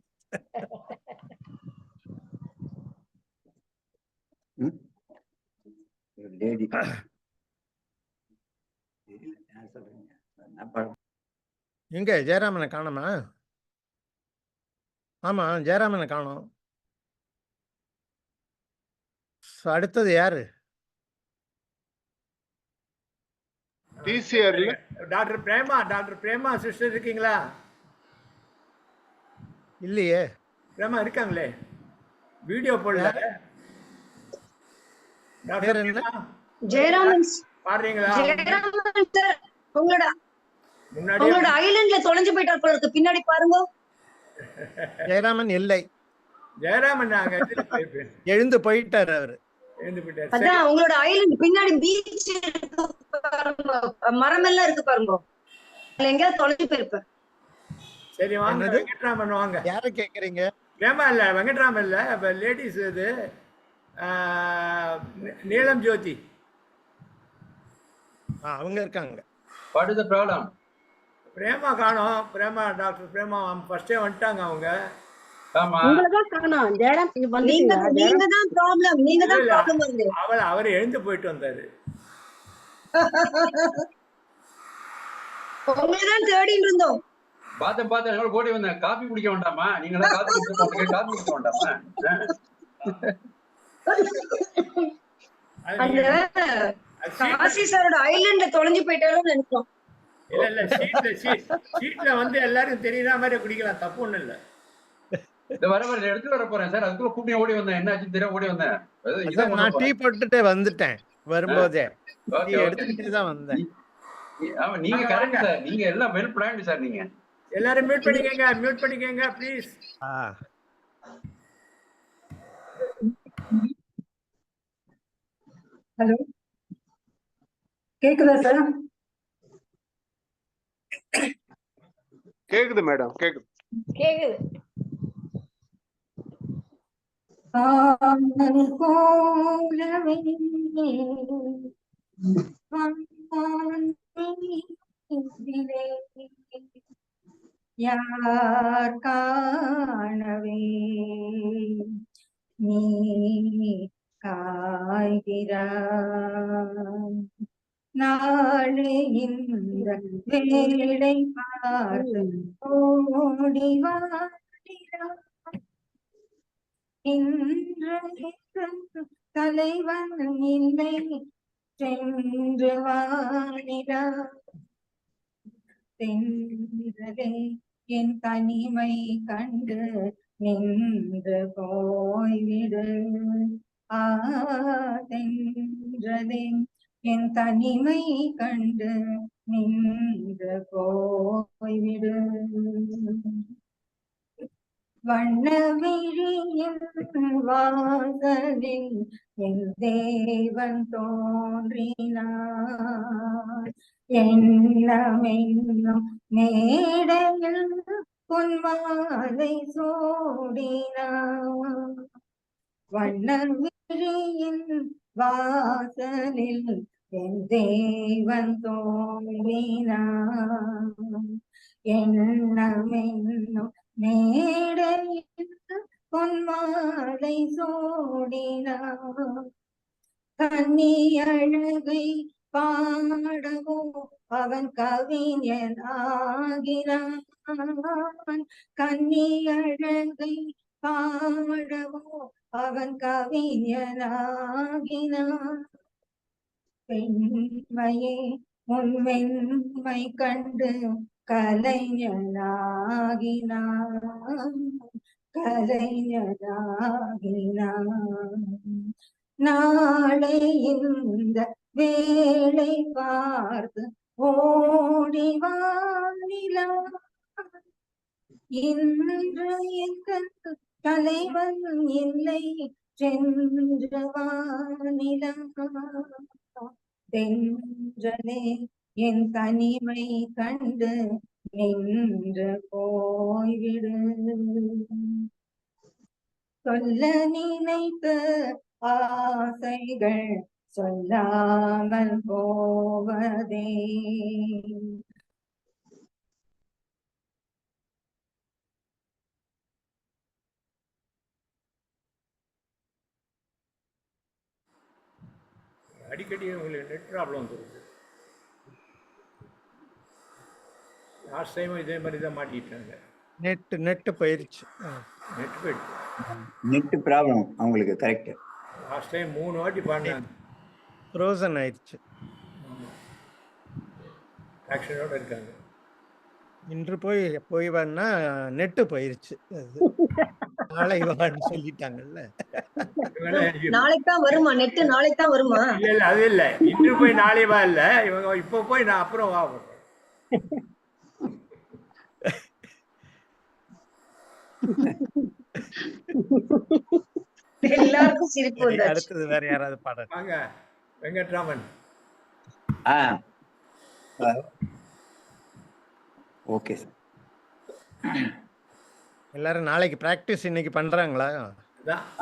எங்க ஜெயராமனை காணோமா? ஆமா, ஜெயராமனை காணோம். அடுத்தது யாரு? Doctor Prema. Doctor Prema sister இருக்கீங்களா? இல்லையே. பிரேமா இருக்காங்களே, வீடியோ போடல. ஜெயராமன் பாடுறீங்களா? ஜெயராமன் சார் உங்களோட ஐலண்ட்ல தொலைஞ்சு போயிட்டார் போல இருக்கு, பின்னாடி பாருங்க. ஜெயராமன் இல்லை. ஜெயராமன் எழுந்து போயிட்டாரு அவரு. அதான் உங்களோட ஐலண்ட் பின்னாடி பீச் இருக்கு பாருங்க, மரம் எல்லாம் இருக்கு பாருங்க, எங்கேயாவது தொலைஞ்சு போயிருப்பேன். சரி வாங்க வெங்கட்ராமன் வாங்க. யார கேக்குறீங்க? பிரேமா இல்ல, வெங்கட்ராமன் இல்ல, லேடிஸ் இது நீலம் ஜோதி அவங்க இருக்காங்க. What is the problem? Prema காணோம். பிரேமா டாக்டர் பிரேமா ஃபர்ஸ்டே வந்துட்டாங்க அவங்க. ஆமா, உங்களை தான் காணோம். ஜெயராம் நீங்க தான் ப்ராப்ளம், நீங்க தான் ப்ராப்ளம் வந்து. அவர் எழுந்து போயிட்டு வந்தாரு. உங்களை தான் தேடிட்டு இருந்தோம். பார்த்தேன் எவ்வளவு ஓடி வந்தேன். காபி குடிக்க வேண்டாமா? நீங்க எல்லாம் காபி குடிக்க வேண்டாமா? அந்த காசி சாரோட ஐலண்ட்ல தொலைஞ்சு போயிட்டாலும் நினைச்சோம். இல்ல சீட்ல வந்து எல்லாரும் தெரியற மாதிரி குடிக்கலாம், தப்பு ஒண்ணும் இல்ல. இந்த வர எடுத்து வர போறேன் சார், அதுக்குள்ள கூட்டி ஓடி வந்தேன். என்ன ஆச்சு தெரியும், ஓடி வந்தேன். நான் டீ போட்டுட்டே வந்துட்டேன், வரும்போதே எடுத்துட்டு தான் வந்தேன். ஆமா, நீங்க கரெக்ட் சார், நீங்க எல்லாம் வெல் பிளான்ட் சார். நீங்க எல்லாரும் மியூட் பண்ணிக்கங்க ப்ளீஸ். ஹலோ, கேக்குதா சார்? கேக்குது மேடம், கேக்குது. யார் காணவே நீ காய்கிறாய், நாளை இந்த வேளை பார்த்து ஓடி வாடிடா இன்று தலைவன் இல்லை சென்று வாடிடா தென்றலே என் தனிமை கண்டு நின்று போய்விடு தென்றலே என் தனிமை கண்டு நின்று போய்விடு வண்ணவிழியில் வாசலில் என் தேவன் தோன்றினார் எண்ணமென்னும் மேடையில் பொன்மாலை சூடினார் வண்ணவிழியில் வாசலில் என் தேவன் தோன்றினார் எண்ணமென்னும் மேடையில் பொன்மாலை சூடினார் கன்னி அழகை பாடவோ அவன் கவிஞன் ஆகிறான் கன்னி அழகை பாடவோ அவன் கவிஞன் ஆகினான் பெண்மையே உன்மென்மை கண்டு கலைஞனாகினான் கலைஞனாகினான் நாளை இந்த வேளை பார்த்து ஓடிவானிலா இன்று எங்கள் தலைவன் இல்லை சென்று வானிலா தென்றலே என் தனிமை கண்டு நின்று போய்விடு சொல்ல நினைத்த ஆசைகள் சொல்லாமல் போவதே அடிக்கடி உங்களுக்கு நெட் ப்ராப்ளம் வருது. லாஸ்ட் டைம் இதே மாதிரி தான் மாட்டிட்டாங்க. நெட்டு போயிருச்சு. நெட் போயிடுச்சு. நெட் ப்ராப்ளம் அவங்களுக்கு கரெக்ட். லாஸ்ட் டைம் 3 வாட்டி பாடினாங்க. ஃப்ரோசன் ஆயிடுச்சு. ஆக்ஷனோட இருக்காங்க. இன்று போய் வந்தா நெட்டு போயிருச்சு. நாளை வான்னு சொல்லிட்டாங்கல்ல. நாளைக்கு தான் வருமா நெட்? நாளைக்கு தான் வருமா? இல்ல அது இல்ல. இன்று போய் நாளை வா இல்ல. இவங்க இப்போ போய் நான் அப்புறம் வா. எல்லாருக்கும் சிரிப்பு வந்தாச்சு. அடுத்தது வேற யாராவது பாடணும். வாங்க வெங்கட்ராமன். Okay sir. எல்லாரும் நாளைக்கு பிராக்டிஸ் இன்னைக்கு பண்றாங்களா?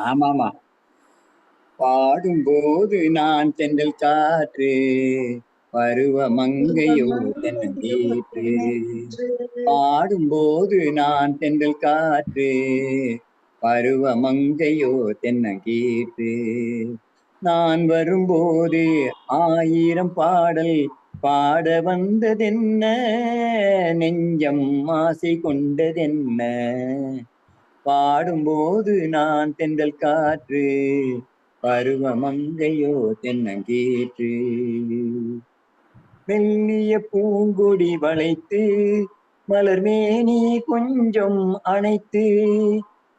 ஆமா ஆமா. பாடும்போது நான் தென்றல் காற்று பருவ மங்கையோ தென்னங்கீற்று பாடும்போது நான் தென்றல் காற்று பருவ மங்கையோ தென்னங்கீற்று நான் வரும்போது 1000 பாடல் பாட வந்ததென்ன நெஞ்சம் ஆசை கொண்டதென்ன பாடும்போது நான் தென்றல் காற்று பருவ மங்கையோ தென்னங்கீற்று மெல்லிய பூங்கொடி வளைத்து மலர் மேனி கொஞ்சம் அணைத்து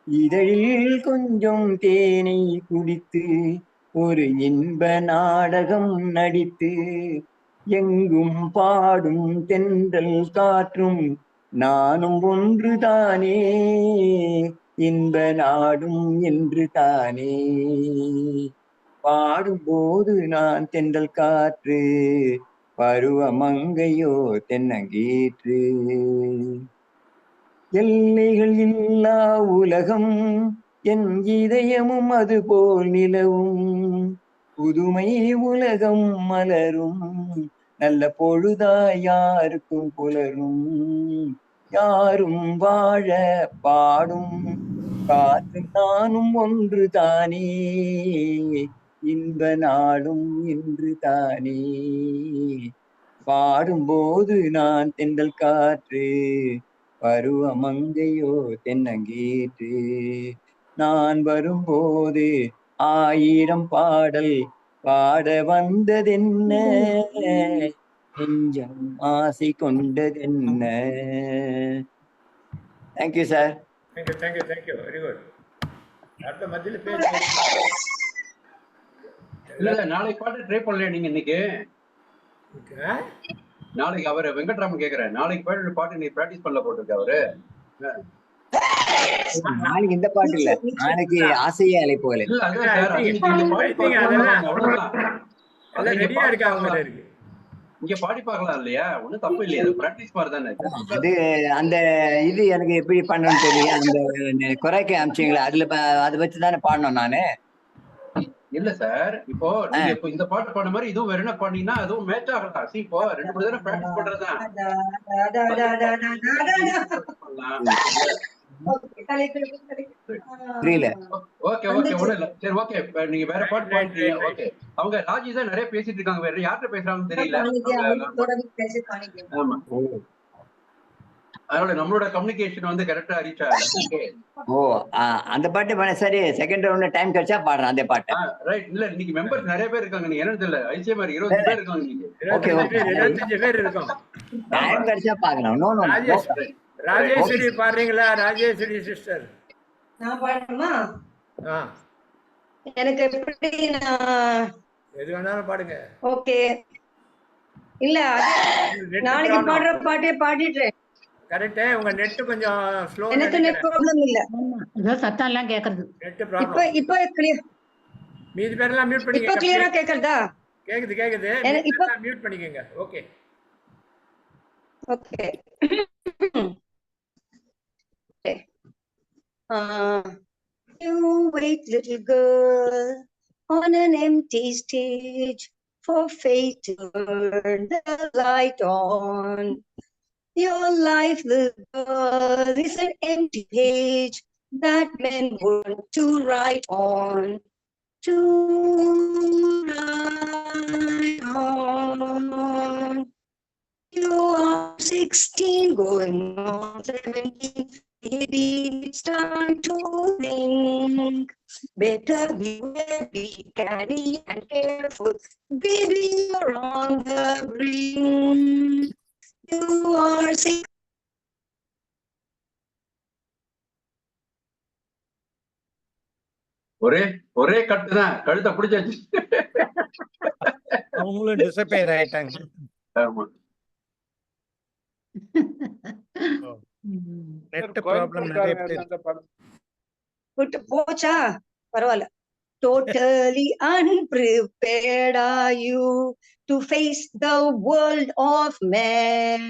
இதழில் கொஞ்சம் தேனை குடித்து ஒரு இன்ப நாடகம் நடித்து எங்கும் பாடும் தென்றல் காற்றும் நானும் ஒன்றுதானே இன்ப நாடும் என்று தானே பாடும்போது நான் தென்றல் காற்று பருவ மங்கையோ தென்னங்கீற்று எல்லைகள் இல்லா உலகம் என் இதயமும் அதுபோல் நிலவும் புதுமை உலகம் மலரும் நல்ல பொழுதாய் யாருக்கும் புலரும் யாரும் வாழ பாடும் காற்று நானும் ஒன்று தானே இன்ப நாடும் இன்று தானே பாடும்போது நான் தென்றல் காற்று, பருவமங்கையோ தென்னங்கீற்று. நான் வரும்போது 1000 பாடல் பாட வந்ததென்ன, நெஞ்சம் ஆசை கொண்டதென்ன. Thank you sir. தேங்க்யூ வெரி குட். அடுத்த மத்தியில பேச இல்ல நாளைக்கு பாட்டு ட்ரை பண்ணலையா நீங்க இன்னைக்கு? நாளைக்கு அவரு வெங்கட்ராமன் கேக்குறேன், நாளைக்கு பாட்டு நீ பிராக்டிஸ் பண்ணல போட்டிருக்க அவரு. நாளைக்கு இந்த பாட்டு இல்ல, நாளைக்கு ஆசையே அலை போல. இல்ல அதான் சார், அது இன்னைக்கு இங்க பாடி பார்க்கலாம், அவ்வளவுதான். அது இங்க ரெடியா இருக்கா அவங்க இருக்கு. இங்க பாடி பார்க்கலாம் இல்லையா? ஒண்ணும் தப்பு இல்லையா? அது பிராக்டிஸ் மாதிரி தானே. அது அந்த இது எனக்கு எப்படி பண்ணணும்னு தெரியல. அந்த குறைக்க அமிச்சிங்களா, அதுல அதை வச்சு தானே பாடணும் நானு. இல்ல சார், இப்போ நீங்க இப்போ இந்த பாட்டு பாடுற மாதிரி இதுவும் வேற என்ன பாடினா அதுவும் மேட்ச் ஆகலாம். சி இப்போ 2 மணி நேரம் பிராக்டிஸ் பண்றதுதான். புரியல. ஓகே ஒண்ணு இல்ல. சரி ஓகே, நீங்க வேற பாட்டு பாடுறீங்க. ஓகே, அவங்க ராஜி தான் நிறைய பேசிட்டு இருக்காங்க, வேற யார்கிட்ட பேசுறாங்கன்னு தெரியல. ஆமா, அதனால நம்மளோட கம்யூனிகேஷன் வந்து கரெக்டா ரீச் ஆகுது. ஓ அந்த பாட்டு பண்ண சரி. செகண்ட் ரவுண்ட்ல டைம் கிடைச்சா பாடுறேன் அந்த பாட்டு. ரைட். இல்ல இன்னைக்கு மெம்பர்ஸ் நிறைய பேர் இருக்காங்க, நீங்க என்னன்னு தெரியல. ஐசிஎம் 20 பேர் இருக்காங்க இன்னைக்கு. ஓகே ஓகே, 25 பேர் இருக்கோம். டைம் கிடைச்சா பாக்கலாம். No no. ராஜேஸ்வரி பாடுறீங்களா? ராஜேஸ்வரி சிஸ்டர் நான் பாடணுமா? எனக்கு எப்படி எது வேணாலும் பாடுங்க. ஓகே. இல்ல நாளைக்கு பாடுற பாட்டே பாடிடுறேன். கரெக்ட். உங்க நெட் கொஞ்சம் ஸ்லோ. எனக்கு நெட் ப்ராப்ளம் இல்ல. ஏதோ சத்தம் எல்லாம் கேக்குறது. Net problem. இப்போ கிளியர். மீதி பேரெல்லாம் மியூட் பண்ணிக்கங்க. இப்போ கிளியரா கேக்குறதா? கேக்குது. இப்போ மியூட் பண்ணிக்கங்க. Okay okay. You wait, little girl, on an empty stage for fate to burn the light on. Your life, little girl, is an empty page that men want to write on. To write on. You are 16, going on 17. Maybe it's time to think. Better beware, be canny and careful. Baby, you're on the brink. You are 16. ஒரே கட்டு தான், கழுத்தை பிடிச்சாச்சு. அவங்களும் டிசப்பேர் ஆயிட்டாங்க. ஆமா, net problem நிறைய பேர். போச்சா? பரவாயில்ல. Totally unprepared are you to face the world of men.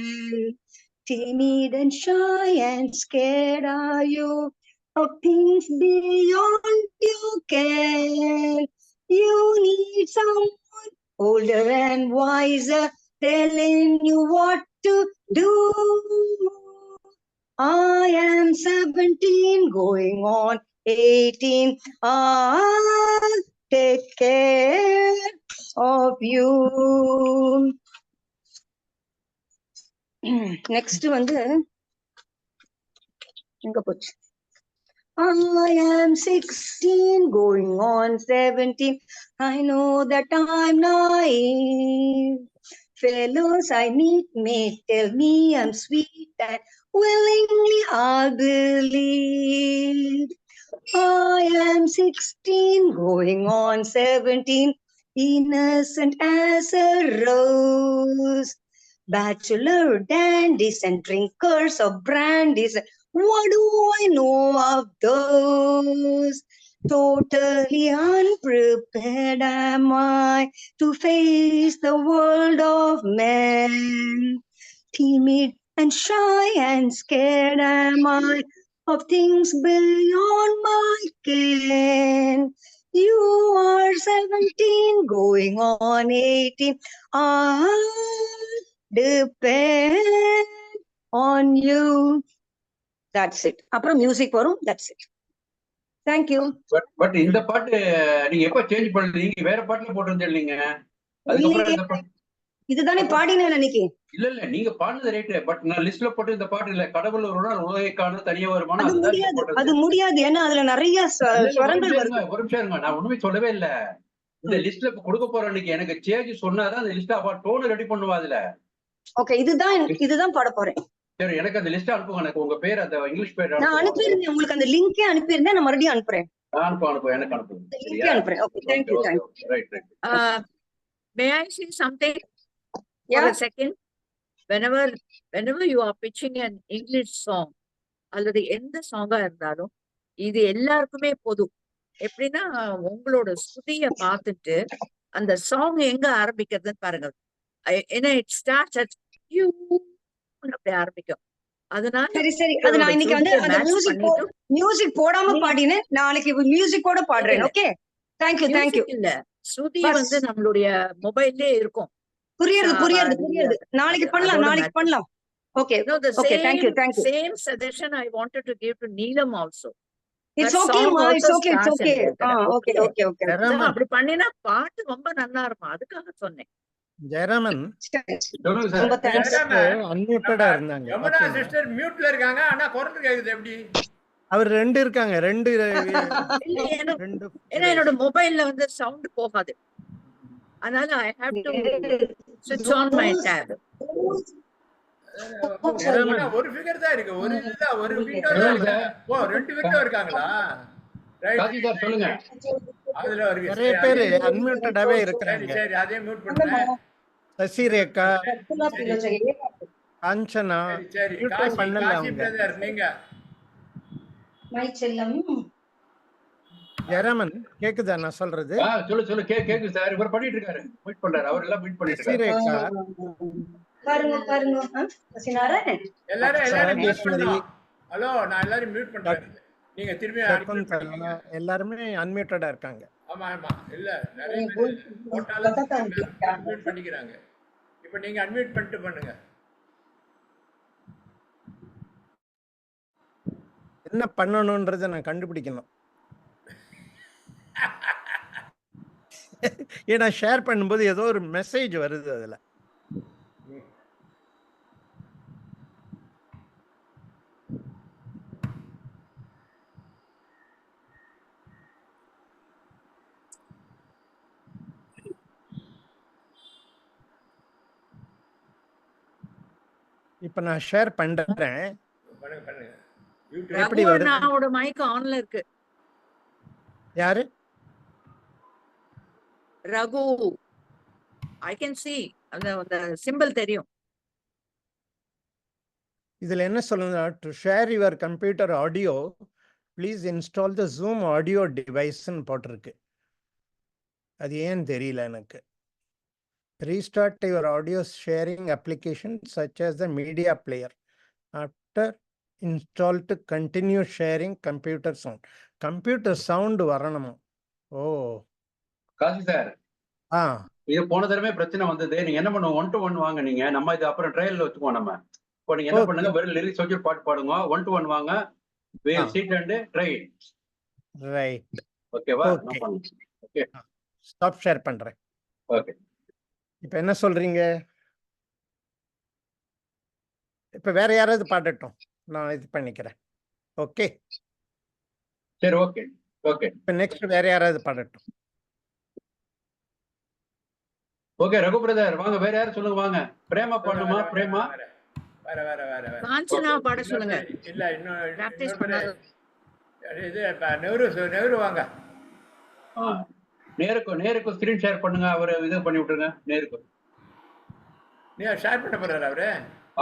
Timid and shy and scared are you of things beyond your care. You need someone older and wiser telling you what to do. I am 17, going on 18. I'll take care of you. Next வந்து எங்க போச்சு? I am 16, going on 17. I know that I'm naive. Fellows I meet may tell me I'm sweet and willingly I'll believe. I am 16, going on 17, innocent as a rose. Bachelor dandies and drinkers of brandies, what do I know of those? Totally unprepared am I to face the world of men. Timid and shy and scared am I of things beyond my ken. You are 17, going on 18. I'll depend on you. That's it. அப்புறம் music வரும். That's it. Thank you. But இந்த பாட்டு நீங்க எப்ப change பண்ணீங்க? வேற பாட்டுல போட்டிருந்தீங்க. அதுக்கப்புறம் இந்த பாட்டு இதுதானே பாடினேன் அன்னைக்கு. இல்ல நீங்க பாடுனது ரைட், பட் நான் லிஸ்ட்ல போட்டு இந்த பாட்டு இல்ல, கடவுள் ஒரு நாள் உலகை காண தனியா வருமானம். அது முடியாது, அது முடியாது. ஏன்னா அதுல நிறைய ஸ்வரங்கள் வருது. ஒரு நிமிஷம் இருங்க, நான் ஒண்ணுமே சொல்லவே இல்ல. இந்த லிஸ்ட்ல இப்ப கொடுக்க போற அன்னைக்கு எனக்கு சேஞ்ச் சொன்னாதான் அந்த லிஸ்ட் அவ டோன் ரெடி பண்ணுவா அதுல. ஓகே, இதுதான் பாட போறேன். சரி, எனக்கு அந்த லிஸ்ட் அனுப்புங்க. எனக்கு உங்க பேர் அந்த இங்கிலீஷ் பேர் நான் அனுப்பியிருந்தேன் உங்களுக்கு, அந்த லிங்கே அனுப்பியிருந்தேன். நான் மறுபடியும் அனுப்புறேன். அனுப்பு எனக்கு அனுப்புங்க. லிங்கே அனுப்புறேன். Okay, thank you. Right. May I say something for a second? Whenever you are pitching an English song, அல்லது எந்த சாங்கா இருந்தாலும் இது எல்லாருக்குமே பொது. எப்படின்னா உங்களோட ஸ்ருதிய பார்த்துட்டு அந்த சாங் எங்க ஆரம்பிக்கிறதுன்னு பாருங்க. ஏன்னா இட் ஸ்டார்ட்ஸ் அட் யூ அப்படி ஆரம்பிக்கும். அதனால சரி அது நான் இன்னைக்கு வந்து அந்த மியூசிக் போடாம பாடினேன். நாளைக்கு மியூசிக்கோட பாடுறேன். Okay, thank you. இல்ல, ஸ்ருதி வந்து நம்மளுடைய மொபைல்லே இருக்கும். புரியுது. நாளைக்கு பண்ணலாம். Okay. No, the thank you. Same suggestion I wanted to give to Neelam also. It's okay, ma. It's okay. Okay. அப்படி பண்ணினா பாட்டு ரொம்ப நல்லா இருக்கும். அதுக்காக சொன்னேன். ஜெயராமன் அன்மியூட்டடா இருந்தாங்க. யமுனா சிஸ்டர் மியூட்ல இருக்காங்க, ஆனா குரல் கேக்குது. எப்படி அவர் ரெண்டு இருக்காங்க? ரெண்டு ஏன்னா என்னோட மொபைல்ல வந்து சவுண்ட் போகாது. அதனால I have to switch on my tab. ஒரு ஃபிகர் தான் இருக்கு. ஒரு விண்டோ தான் இருக்கு. ஓ, ரெண்டு விண்டோ இருக்காங்களா? ரைட், காஜி சார் சொல்லுங்க. அதுல ஒரு நிறைய பேர் அன்மியூட்டடாவே இருக்காங்க. சரி, அதே மியூட் பண்ணுங்க. சசிரேகா, காஞ்சனா, சரி. மியூட் பண்ணல அவங்க. பிரதர் நீங்க மை செல்லம். ஜெயராமன் கேக்குதா நான் சொல்றது? சொல்லு கேக்குது சார். இவர் பண்ணிட்டு இருக்காரு, மீட் பண்றாரு. அவர் எல்லாம் மீட் பண்ணிட்டு இருக்காரு. பாருங்க சசிநாராயணன் எல்லாரும் மியூட் பண்ணலாம். ஹலோ, நான் எல்லாரும் மியூட் பண்றேன். நீங்க திரும்பி எல்லாரும் அன்மியூட்டடா இருக்காங்க. ஆமா இல்ல, நிறைய பேர் போட்டாலும் அன்மியூட் பண்ணிக்கிறாங்க. இப்போ நீங்க அன்மியூட் பண்ணிட்டு பண்ணுங்க. என்ன பண்ணணும்ன்றதை நான் கண்டுபிடிக்கணும். ஏன்னா ஷேர் பண்ணும்போது ஏதோ ஒரு மெசேஜ் வருது அதுல. இப்ப நான் ஷேர் பண்றேன். எப்படி வருது? என்னோட மைக் ஆன்ல இருக்கு. யாரு? ரகு. I can see அந்த சிம்பல் தெரியும். இதுல என்ன சொல்லுங்க? To share your computer audio please install the zoom audio டிவைஸ்ன்னு போட்டிருக்கு. அது ஏன்னு தெரியல எனக்கு. Restart your audio sharing application such as the media player. After install to continue sharing computer sound. Computer sound வரணும். ஓ காசி சார், இது போன தடவை பிரச்சனை வந்தது. நீங்க என்ன பண்ணுவோம், 1 to 1 வாங்க. நீங்க நம்ம இது அப்புறம் ட்ரையல்ல வச்சுக்குவோம். நம்ம இப்போ நீங்க என்ன பண்ணுங்க, வெறும் லிரிக்ஸ் வச்சு பாட்டு பாடுங்க. 1 to 1 வாங்க. Seat and try. ரைட், ஓகேவா? ஓகே, ஸ்டாப் ஷேர் பண்றேன். ஓகே, இப்ப என்ன சொல்றீங்க? இப்ப வேற யாராவது பாடட்டும், நான் இது பண்ணிக்கிறேன். ஓகே சரி, ஓகே. இப்ப நெக்ஸ்ட் வேற யாராவது பாடட்டும். ஓகே, ரகு பிரதர் வாங்க. வேற யாரும் சொல்லுங்க, வாங்க. பிரேமா பாடணுமா? பிரேமா வேற காஞ்சனா பாட சொல்லுங்க. இல்ல, இன்னும் பிராக்டீஸ் பண்ணாரு. இது நெஹ்ரு வாங்க. நேருக்கு ஸ்கிரீன் ஷேர் பண்ணுங்க. அவரு இது பண்ணி விட்டுருங்க. நேருக்கு நீ ஷேர் பண்ண போறாரு அவரு.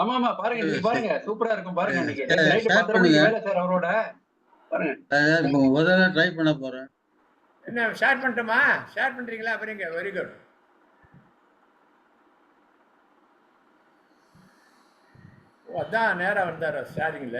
ஆமா, பாருங்க, நீங்க பாருங்க, சூப்பரா இருக்கும். பாருங்க, இன்னைக்கு நைட் 10 மணிக்கு வேலை சார் அவரோட. பாருங்க, முதல்ல ட்ரை பண்ண போறேன். என்ன ஷேர் பண்ணட்டுமா? ஷேர் பண்றீங்களா? பாருங்க, வெரி குட். அதான் நேரா வந்தாரா ஷேரிங்ல?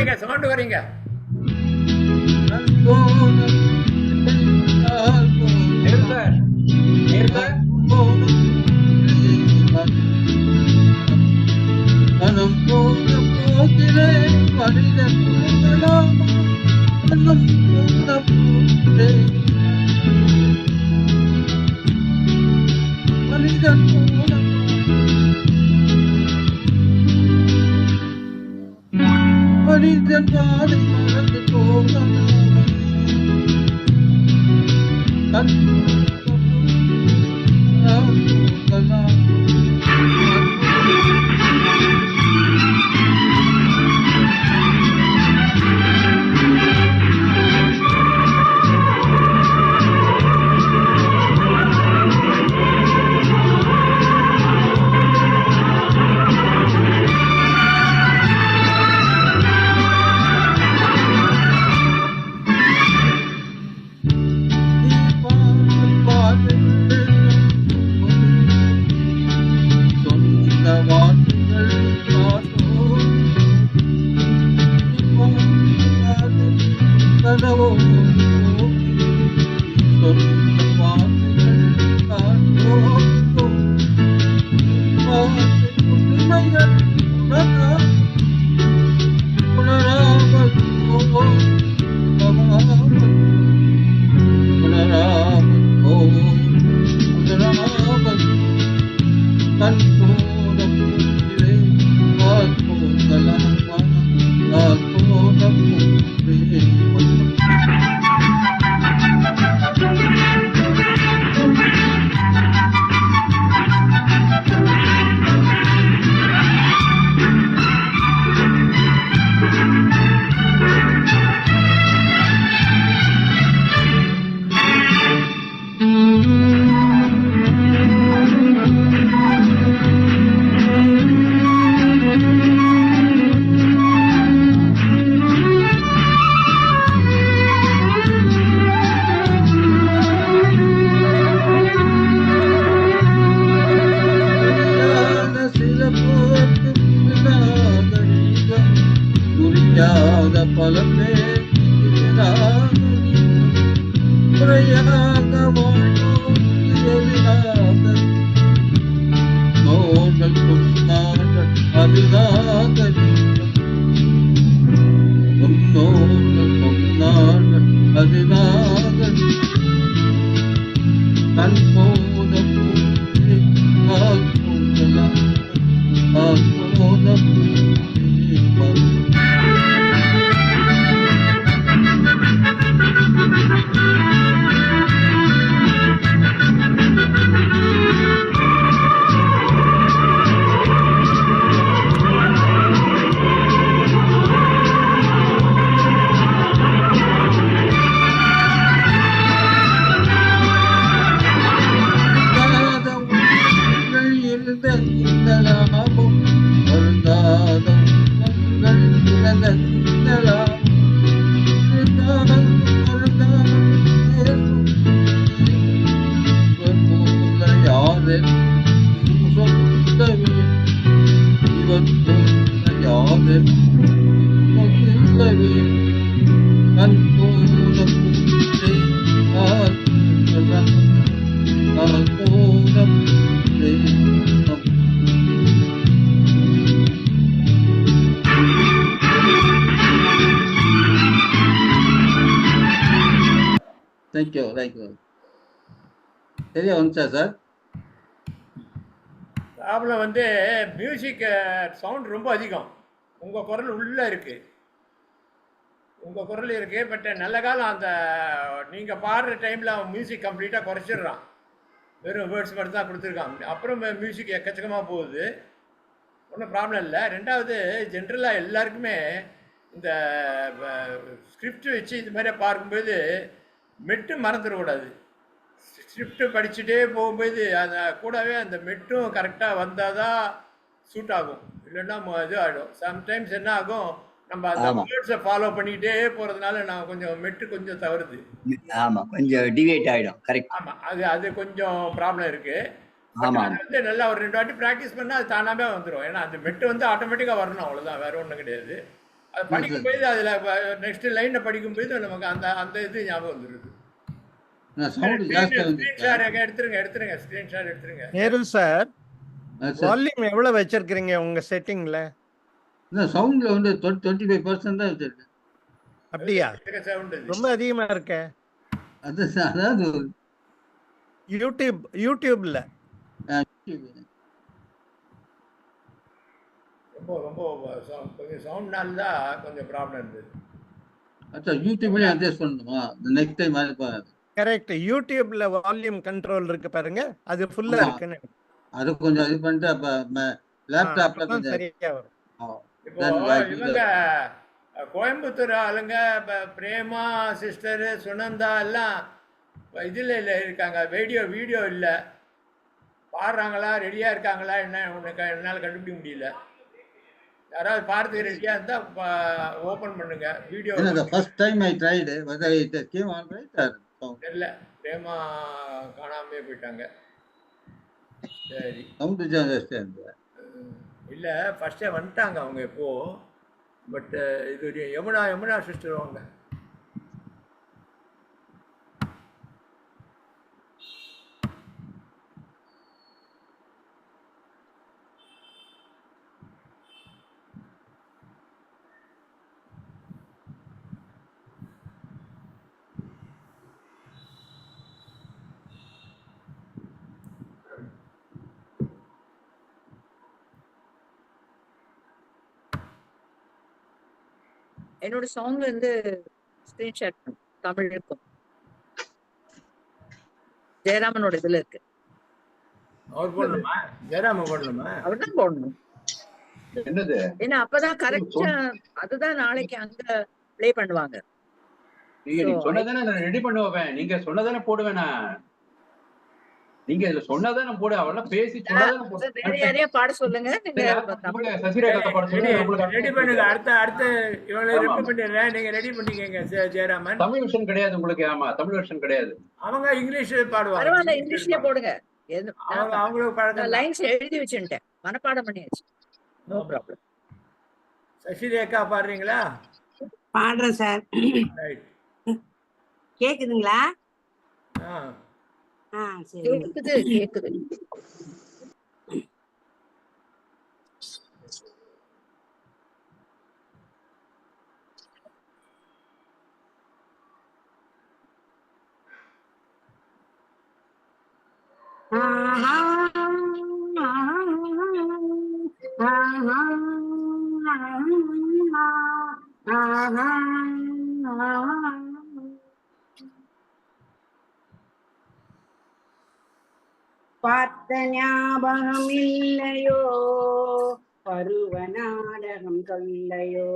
வரீங்க, சவுண்ட் வரீங்க. மனம் போன போக்கிலே மனிதன் போகலாமா? மனம் போன போக்கிலே மனிதன் போன மனிதன் பாதை மறந்து போகலாமா? கண் போகலாம். சரியா வந்துச்சா சார்? ப்ராப்ளம் வந்து மியூசிக் சவுண்ட் ரொம்ப அதிகம். உங்கள் குரல் உள்ளே இருக்குது, உங்கள் குரல் இருக்குது. பட் நல்ல காலம் அந்த நீங்கள் பாடுற டைமில் அவன் மியூசிக் கம்ப்ளீட்டாக குறைச்சிடுறான். வெறும் வேர்ட்ஸ் மட்டும் தான் கொடுத்துருக்கான். அப்புறம் மியூசிக் எக்கச்சக்கமாக போகுது. ஒன்றும் ப்ராப்ளம் இல்லை. ரெண்டாவது, ஜென்ரலாக எல்லாருக்குமே இந்த ஸ்கிரிப்ட் வச்சு இது மாதிரி பார்க்கும்போது மெட்டு மறந்துடக்கூடாது. ஸ்கிரிப்ட் படிச்சுட்டே போகும்போது அந்த கூடவே அந்த மெட்டும் கரெக்டாக வந்தால் தான் சூட் ஆகும், இல்லைன்னா இது ஆகிடும். சம்டைம்ஸ் என்ன ஆகும், நம்ம அந்த வேர்ட்ஸை ஃபாலோ பண்ணிக்கிட்டே போகிறதுனால நான் கொஞ்சம் மெட்டு கொஞ்சம் தவறுது. ஆமாம், கொஞ்சம் டிவேட் ஆகிடும். கரெக்ட். ஆமாம், அது கொஞ்சம் ப்ராப்ளம் இருக்குது. அது வந்து நல்லா ஒரு 2 வாட்டி ப்ராக்டிஸ் பண்ணால் அது தானாகவே வந்துடும். ஏன்னா அந்த மெட்டு வந்து ஆட்டோமேட்டிக்காக வரணும், அவ்வளோதான், வேறு ஒன்றும் கிடையாது. படிக்கும்போது அதுல நெக்ஸ்ட் லைனை படிக்கும்போது நமக்கு அந்த அந்த இது ஞாபகம் வந்துருது. சவுண்ட் ஜாஸ்தியா வந்து ஸ்கிரீன் ஷாட் எடுத்துருங்க ஸ்கிரீன் ஷாட் எடுத்துருங்க. நேரு சார், சார் வால்யூம் எவ்வளவு வச்சிருக்கீங்க உங்க செட்டிங்ல? சவுண்ட்ல வந்து 25% தான் வச்சிருக்கேன். அப்படியா? சவுண்ட் இது. ரொம்ப அதிகமா இருக்க. அதாவது யூடியூப்ல ரொம்ப ரொம்ப கொஞ்சம் சவுண்ட்னால தான் கொஞ்சம் ப்ராப்ளம் இருந்தது. அச்சா யூடியூப்லயே அட்ஜஸ்ட் பண்ணணுமா? Next time correct. யூடியூப்ல வால்யூம் கண்ட்ரோல் இருக்கு பாருங்க, அது ஃபுல்லா இருக்குன்னு. அது கொஞ்சம் இது பண்ணிட்டு அப்ப லேப்டாப்ல அப்பதான் கொஞ்சம் சரியா வரும். இப்போ இவங்க கோயம்புத்தூர் ஆளுங்க பிரேமா சிஸ்டர் சுனந்தா எல்லாம் இதில் இல்லை இருக்காங்க. வீடியோ இல்லை. பாடுறாங்களா ரெடியாக இருக்காங்களா என்ன உனக்கு என்னால் கண்டுபிடிக்க முடியல. யாராவது பார்த்து ரெடியாக இருந்தால் ஓப்பன் பண்ணுங்க video. First time I tried whether it came all right or தெரியல. பிரேமா காணாமே போயிட்டாங்க. சரி சவுண்ட் ஜாஸ்தியா இருந்தது. இல்லை ஃபஸ்ட்டே வந்துட்டாங்க அவங்க இப்போ. பட் இது யமுனா சிஸ்டர் வாங்க. என்னோட சாங்ல இருந்து ஸ்கிரீன்ஷாட் தமிழுக்கும் ஜெயராமனோட இதுல இருக்கு. அவர் போடணுமா? ஜெயராமன் போடணுமா? அவர் தான் போடணும். என்னது? ஏன்னா அப்பதான் கரெக்டா அதுதான் நாளைக்கு அங்க ப்ளே பண்ணுவாங்க. நீங்க சொன்னதானே நான் ரெடி பண்ணுவேன். நீங்க சொன்னதானே போடுவேன். நீங்க இதுல சொன்னதானே போடு. அவெல்லாம் பேசி சொன்னதானே வேற யாரையா பாட சொல்லுங்க. சசிரேகா பாட சொல்லுங்க. ரெடி பண்ணுங்க. அடுத்து இவங்களை ரெடி பண்ணிடுறேன். நீங்க ரெடி பண்ணிக்கங்க ஜெயராமன். தமிழ் வெர்ஷன் கிடையாது உங்களுக்கு. ஆமா தமிழ் வெர்ஷன் கிடையாது. அவங்க இங்கிலீஷ் பாடுவாங்க. பரவாயில்ல, இங்கிலீஷ்லயே போடுங்க. அவங்களுக்கு பழக்கம். லைன்ஸ் எழுதி வச்சுட்டேன், மனப்பாடம் பண்ணியாச்சு. No problem. சசிரேகா பாடுறீங்களா? பாடுறேன் சார். கேக்குதுங்களா? சரி. கேக்குது. பார்த்த ஞாபகம் இல்லையோ, பருவ நாடகம் சொல்லையோ.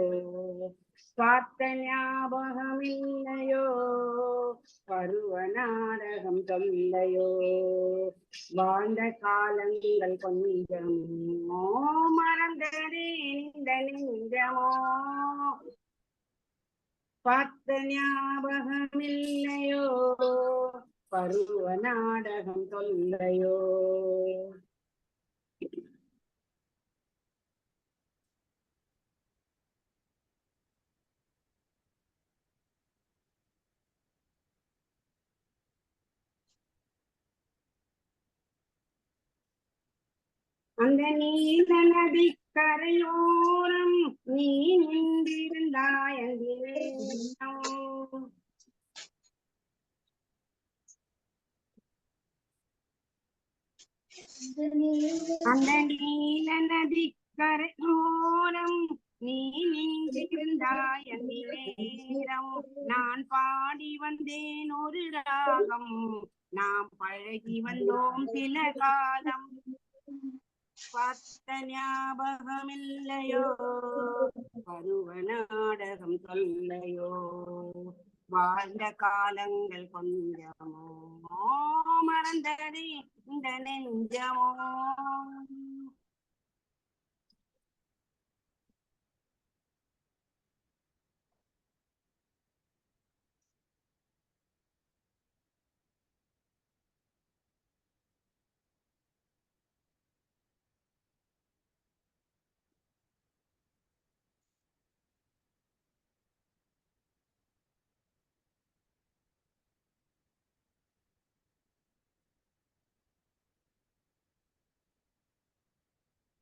பார்த்த ஞாபகம் இல்லையோ, பருவ நாடகம் சொல்லையோ. வாழ்ந்த காலங்கள் கொஞ்சமோ, மறந்ததே இந்த நெஞ்சமோ. பார்த்த ஞாபகம் இல்லையோ, பருவ நாடகம் சொல்லையோ. அந்த நீல நதி கரையோரம் நீ நின்றிருந்தாய் அங்கே. அந்த நீல நதி கரையோரம் நீ நின்றிருந்தாய் நேரம். நான் பாடி வந்தேன் ஒரு ராகம், நாம் பழகி வந்தோம் சில காலம். பார்த்த ஞாபகம் இல்லையோ, பருவ நாடகம் சொல்லையோ. வாழ்ந்த காலங்கள் கொஞ்சமோ, மறந்ததே இந்த நெஞ்சமோ.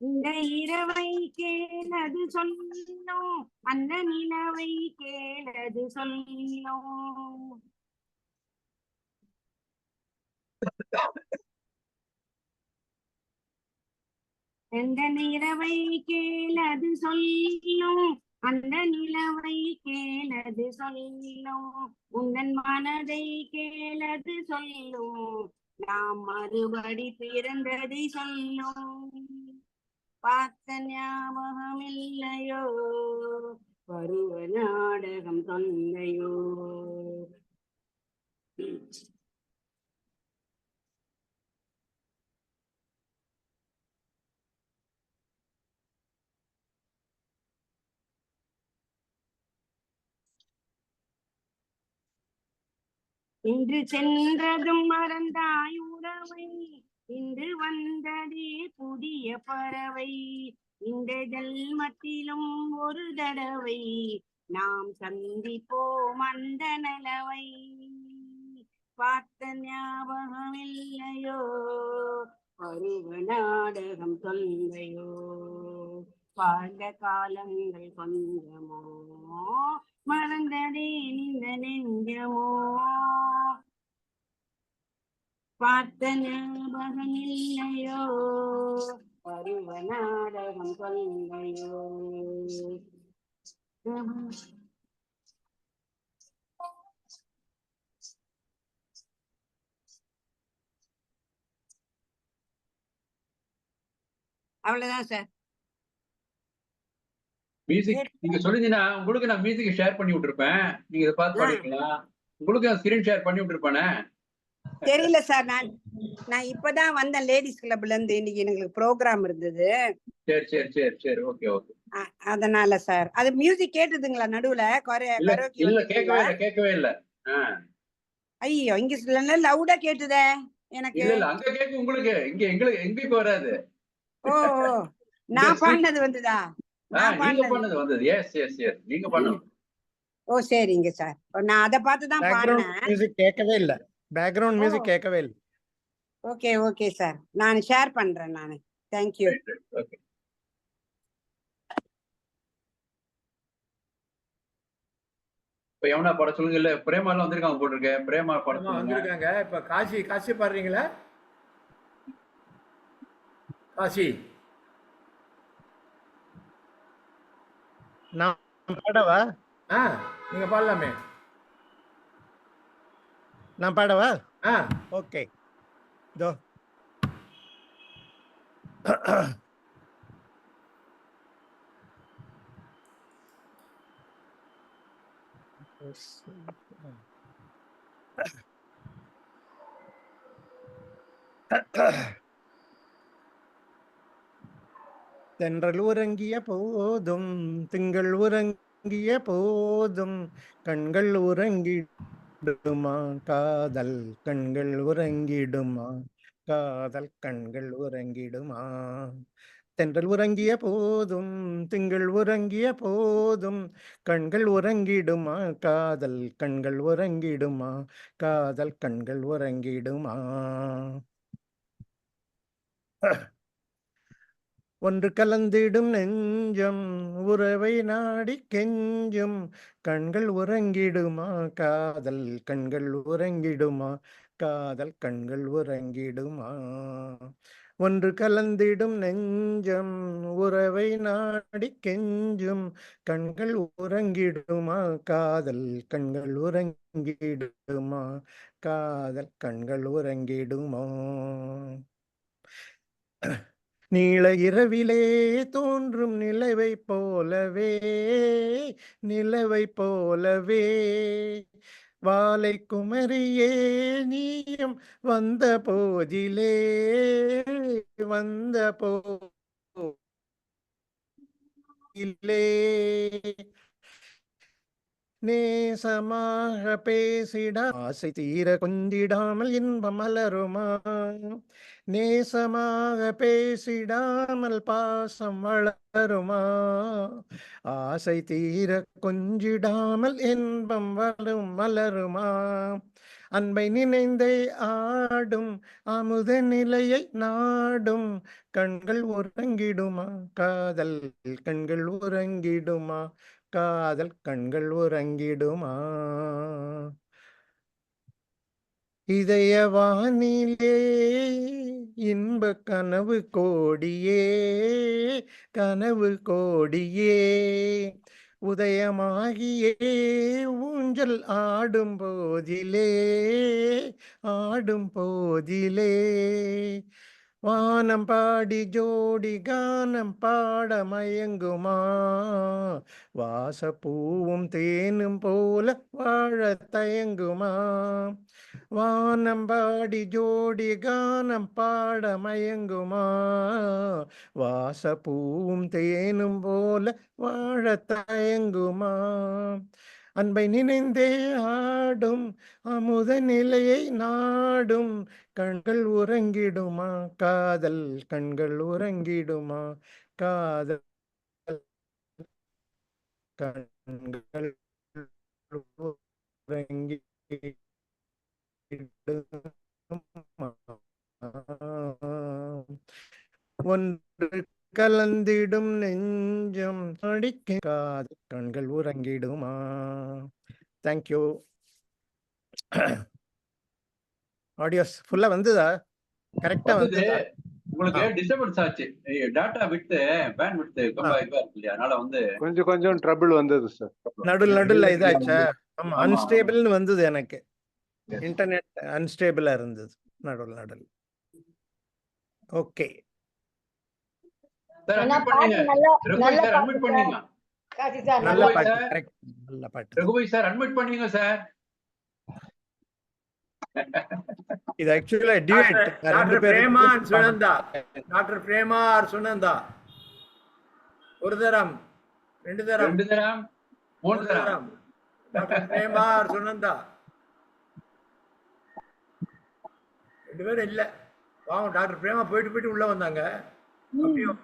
இந்த இரவை கேளது சொல்லும், அந்த நிலவை கேளது சொல்லும். எந்த நிலவை கேளது சொல்லும், அந்த நிலவை கேளது சொல்லும். உந்தன் மனதை கேளது சொல்லும், நாம் மறுபடி பிறந்ததை சொல்லும். பார்த்த ஞாபகம் இல்லையோ, பருவ நாடகம் தொல்லையோ. இன்று சென்றதும் மறந்தாய் உறவை, இன்று வந்ததே புதிய பறவை. இந்த ஜன்மத்திலும் ஒரு தடவை நாம் சந்திப்போம் அந்த நிலவை. பார்த்த ஞாபகம் இல்லையோ, பருவ நாடகம் தொல்லையோ. வாழ்ந்த காலங்கள் கொஞ்சமோ, மறந்ததே இந்த நெஞ்சமோ. பார்த்த ஞாபகம் இல்லையோ, பருவ நாடகம் தொல்லையோ. அவ்வளவுதான் சார். மியூசிக் நீங்க சொல்லிருந்தீங்கன்னா உங்களுக்கு நான் மியூசிக் ஷேர் பண்ணி விட்டுருப்பேன். நீங்க இதை பார்த்து பாடிக்கலாம். உங்களுக்கு ஸ்கிரீன் ஷேர் பண்ணி விட்டுருப்பானே. தெரியல சார். நான் இப்பதான் வந்தேன் லேடிஸ் கிளப்ல இருந்து. இன்னைக்கு எங்களுக்கு ப்ரோக்ராம் இருந்தது. சரி சரி சரி சரி ஓகே ஓகே. அதனால சார் அது மியூசிக் கேட்டதுங்களா நடுவுல? இல்ல கேட்கவே இல்ல. ஐயோ இங்க லவுடா கேட்டுதே எனக்கு. இல்ல அங்க கேட்கும் உங்களுக்கு, இங்க எங்களுக்கு வராது. ஓ நான் பாடினது வந்ததா? நீங்க பண்ணது வந்தது. எஸ் எஸ் எஸ் நீங்க பண்ணது. ஓ சரிங்க சார். நான் அத பார்த்து தான் பாடினேன். மியூசிக் கேட்கவே இல்ல. பேக்ரவுண்ட் மியூசிக் கேட்கவே இல்ல. Okay okay sir. நான் ஷேர் பண்றேன் நானு. Thank you. ஓகே. இப்ப எவனா பாட சொல்லுங்க. இல்ல பிரேமாலாம் வந்திருக்காங்க போட்டிருக்கேன். பிரேமா பாட வந்திருக்காங்க. இப்ப காசி பாடுறீங்களா? காசி நான் பாடவா? நீங்க பாடலாமே. நான் பாடவா? ஓகே. இதோ தென்றல் உறங்கிய போதும், திங்கள் உறங்கிய போதும், கண்கள் உறங்கிடுமா காதல், கண்கள் உறங்கிடுமா காதல், கண்கள் உறங்கிடுமா. தென்றல் உறங்கிய போதும், திங்கள் உறங்கிய போதும், கண்கள் உறங்கிடுமா காதல், கண்கள் உறங்கிடுமா காதல், கண்கள் உறங்கிடுமா. ஒன்று கலந்திடும் நெஞ்சம் உறவை நாடி கெஞ்சும், கண்கள் உறங்கிடுமா காதல், கண்கள் உறங்கிடுமா காதல், கண்கள் உறங்கிடுமா. ஒன்று கலந்திடும் நெஞ்சம் உறவை நாடி கெஞ்சும், கண்கள் உறங்கிடுமா காதல், கண்கள் உறங்கிடுமா காதல், கண்கள் உறங்கிடுமா. நீள இரவிலே தோன்றும் நிலவை போலவே, நிலவை போலவே, வாலை குமரியே நீயும் வந்த போதிலே, வந்த போதிலே, நேசமாக பேசிட ஆசை தீர கொஞ்சிடாமல் இன்பம் மலருமா, நேசமாக பேசிடாமல் பாசம் வளருமா, ஆசை தீர கொஞ்சிடாமல் இன்பம் வரும் மலருமா, அன்பை நினைந்தே ஆடும் அமுத நிலையை நாடும் கண்கள் உறங்கிடுமா காதல் கண்கள் உறங்கிடுமா காதல் கண்கள் உறங்கிடுமா இதய வானிலே இன்ப கனவு கோடியே கனவு கோடியே உதயமாகியே ஊஞ்சல் ஆடும் போதிலே வானம் பாடி ஜோடி கானம் பாட மயங்குமா வாசப்பூவும் தேனும் போல வாழ தயங்குமா வானம் பாடி ஜோடி கானம் பாட மயங்குமா வாசப்பூவும் தேனும் போல வாழ தயங்குமா அன்பை நினைந்தே ஆடும் அமுத நிலையை நாடும் கண்கள் உறங்கிடுமா காதல் கண்கள் உறங்கிடுமா காதல் கண்கள் உறங்கி ஒன்று கலந்திடும் நெஞ்சம் அடிக்காத கண்கள் உறங்கிடுமா. தேங்க்யூ. ஆடியோஸ் ஃபுல்லா வந்ததா? கரெக்டா வந்ததா? உங்களுக்கு டிஸ்டர்பன்ஸ் ஆச்சு. டாட்டா விட்டு பேண்ட் விட்டு ரொம்ப இதுவா இருக்கு இல்லையா? அதனால வந்து கொஞ்சம் ட்ரபிள் வந்தது சார். நடுல இதாச்சா? ஆமா, அன்ஸ்டேபிள்னு வந்தது எனக்கு. இன்டர்நெட் அன்ஸ்டேபிளா இருந்தது நடுல. ஓகே. நல்ல பாட்டு. கரெக்ட். நல்ல பாட்டு. ரகுபதி சார் அட்மிட் பண்ணீங்க சார். இது ஆக்சுவலா duet. Doctor Prema Sunanda. Doctor Prema or Sunanda. ஒரு தரம், ரெண்டு தரம், மூணு தரம். Doctor Prema or Sunanda. ரெண்டு பேரும் இல்ல. வாங்க, டாக்டர் பிரேமா போயிட்டு உள்ள வந்தாங்க. அப்படியும்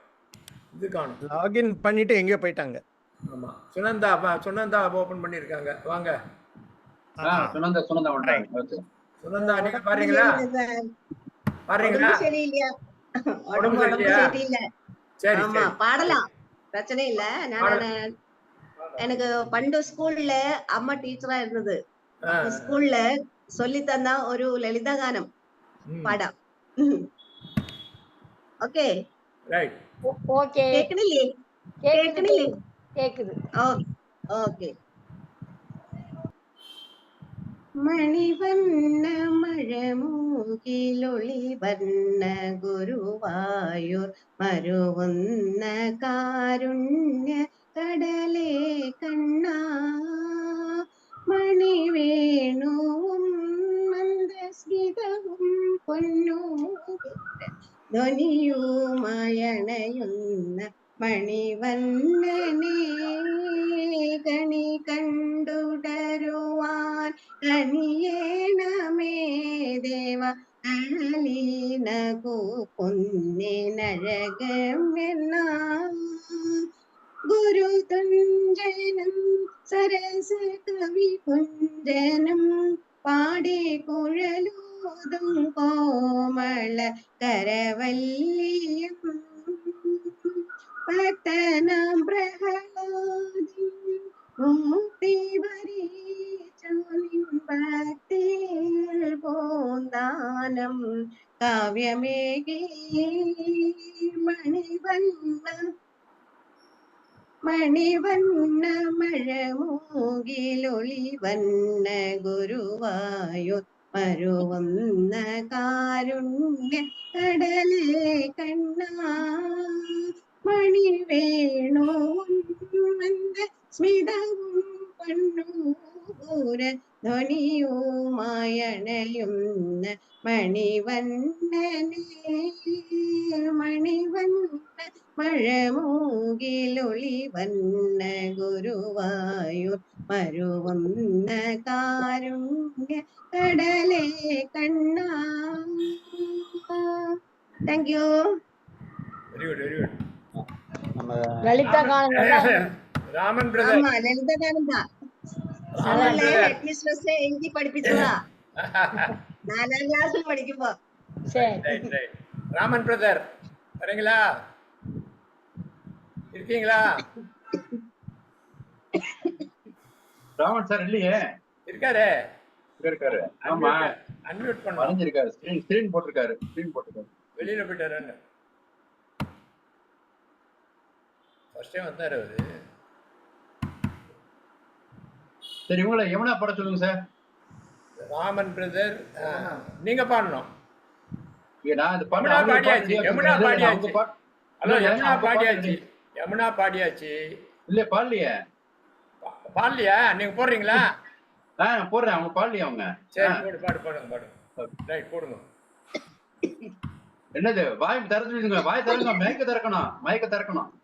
இது காணும். லாகின் பண்ணிட்டு எங்கேயோ போயிட்டாங்க. ஆமா, சுனந்தா ஓபன் பண்ணிருக்காங்க. வாங்க. சுனந்தா வந்துட்டாங்க. சுனந்தா நீங்க பாருங்களா? சரியில்லையா? உடம்பு சரியில்லை. ஆமா, பாடலாம், பிரச்சனை இல்ல. எனக்கு பண்டு ஸ்கூல்ல அம்மா டீச்சரா இருந்தது. ஸ்கூல்ல சொல்லி தந்தா ஒரு லலிதா கானம் பாடம். Okay right. ஓகே. கேக்குது. ஓகே. മണിവണ്ണ മഴമൂകിലൊളി വന്ന ഗുരുവായൂർ മരുവുന്ന കാരുണ്യ കടലേ കണ്ണാ മണിവേണുവും മന്ദസ്മിതവും പൊന്നൂര ധ്വനിയുമയണയുന്ന മണിവണ്ണനേ കണി കണ്ടുടരുവാൻ കനിയേണമേ ദേവ അഴലീനകു പൊന്നിനഴകമെന്ന ഗുരുതുഞ്ചനം സരസ കവി കുഞ്ചനം പാടി കുഴലൂതും കോമള കരവല്ലിയം പത്തനം പ്രഹ്ലാദം മുക്തി ഭക്തിയിൽ പോന്താനം കാവ്യമേകി മണിവണ്ണ മഴമൂകിലൊളി വന്ന ഗുരുവായൂർ മരുവുന്ന കാരുണ്യ കടലേ കണ്ണാ മണിവേണുവും സ്മിതവും പൊന്നൂര ധ്വനിയുമയണയുന്ന മണിവണ്ണനേ മണിവണ്ണ മഴമൂകിലൊളി വന്ന ഗുരുവായൂർ മരുവുന്ന കാരുണ്യ കടലേ കണ്ണാ. Thank you. Very good. Lalitha கானம். ராமன் பிரதர். ஆமா, லலிதா கானம் தான். ஸ்கூல்ல ஹெட் மிஸ்ட்ரஸ் எழுதி படிப்பிச்சதா. 4ஆம் கிளாஸ் படிக்கும்போ. ரைட். ராமன் பிரதர் வரீங்களா? இருக்கீங்களா? ராமன் சார் இல்லையே. இருக்காரு. ஆமா, அன்மியூட் பண்ணு. மறைஞ்சிருக்காரு. ஸ்கிரீன் போட்டிருக்காரு. வெளியில போயிட்டாரு. ஃபர்ஸ்ட் டைம் வந்தாரு அவரு. சரி, உங்களை யமுனா பாட சொல்லுங்க சார். ராமன் பிரதர் நீங்க பாடணும். நான் இது யமுனா பாடியாச்சு. இல்ல பாடலையே. பாடலையா? நீங்க போடுறீங்களா? நான் போடுறேன். அவங்க பாடலையா? அவங்க சரி, பாடுங்க. ரைட், போடுங்க. என்னது வாய் திறந்துடுங்க. வாய் திறங்க. மயக்க திறக்கணும்.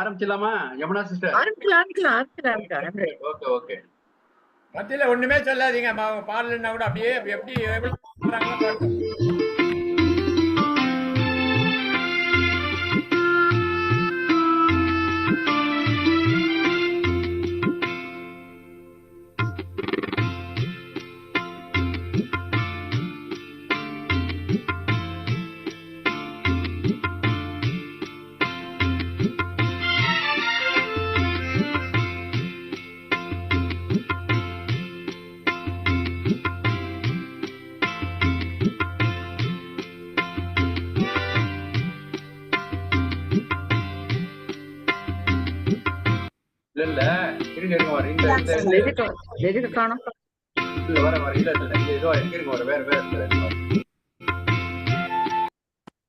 ஆரம்பிக்கலாமா யமுனா சிஸ்டர்? ஓகே. மத்தியில ஒண்ணுமே சொல்லாதீங்க. அவங்க பாடலன்னா கூட அப்படியே எப்படி இல்ல இருங்க வர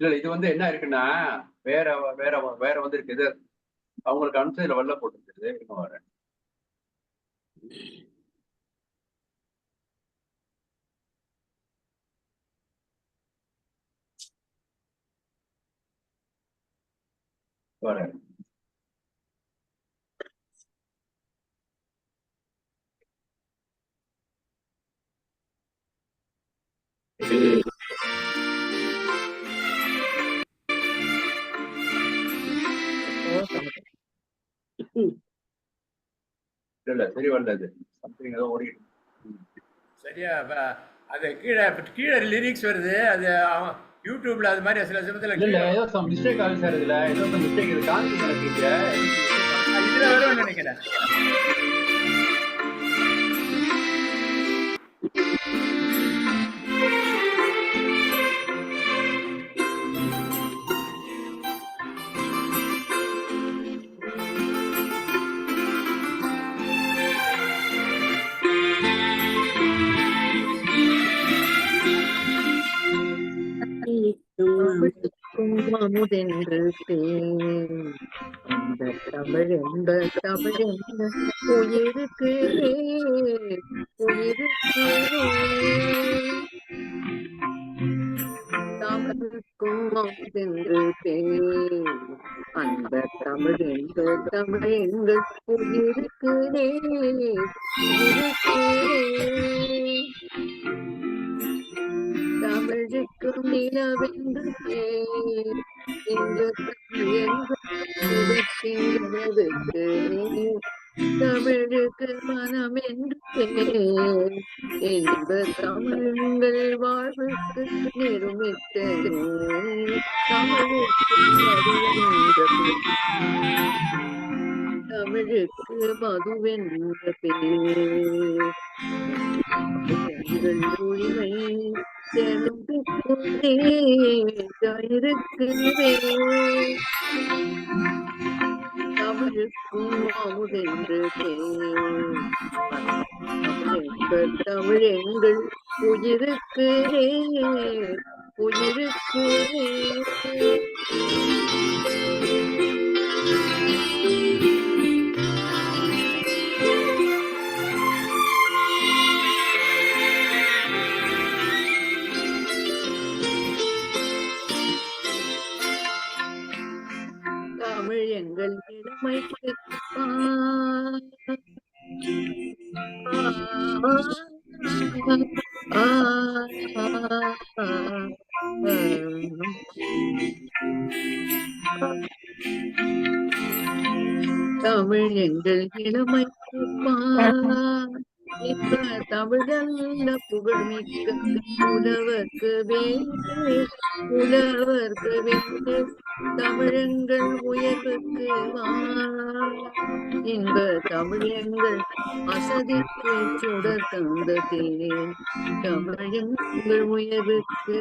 இல்ல இது வந்து என்ன இருக்குன்னா வேற வந்து இருக்கு. இது அவங்களுக்கு அனுப்பிச்சதுல வெள்ள போட்டுருக்குது. இருங்க வரேன். இல்ல சரி வந்தது. சம்திங் ஏதோ ஓடிட்டு சரியா? அது கீழே லிரிக்ஸ் வருது. அது யூடியூப்ல அது மாதிரி சில சமயத்துல இல்ல ஏதோ சம் மிஸ்டேக் ஆகுது சார். இதுல ஏதோ சம் மிஸ்டேக் இருக்கு. காந்தி நடக்குது. இதுல வரும்னு நினைக்கிறேன். அமுதென்று அந்த தமிழ் உயிருக்கு தமிழுக்கும் அமுதென்று அந்த தமிழ் எங்கள் உயிருக்கு தமிழுக்கும் நிலவென்று தமிழுக்கு மனம் என்று என்ப தமிழ்கள் வாழ்வுக்கு நிருமித்த தமிழுக்கு மதுவென்ற பேர் உரிமை தமிழுக்கும் அமுதென்று தமிழ் எங்கள் உயிருக்கு தமிழ் எங்கள் எங்கள் இளமைக்கு தமிழ் எங்கள் இளமைக்கு இப்ப தமிழல்ல புகழ்மிக்க புலவர்க்கு வேண்டு புலவர்க்கு வேண்டு தமிழங்கள் உயர்வுக்கு இன்ப தமிழங்கள் அசதிக்கு சுடர் தந்த தேன் தமிழங்கள் உயர்வுக்கு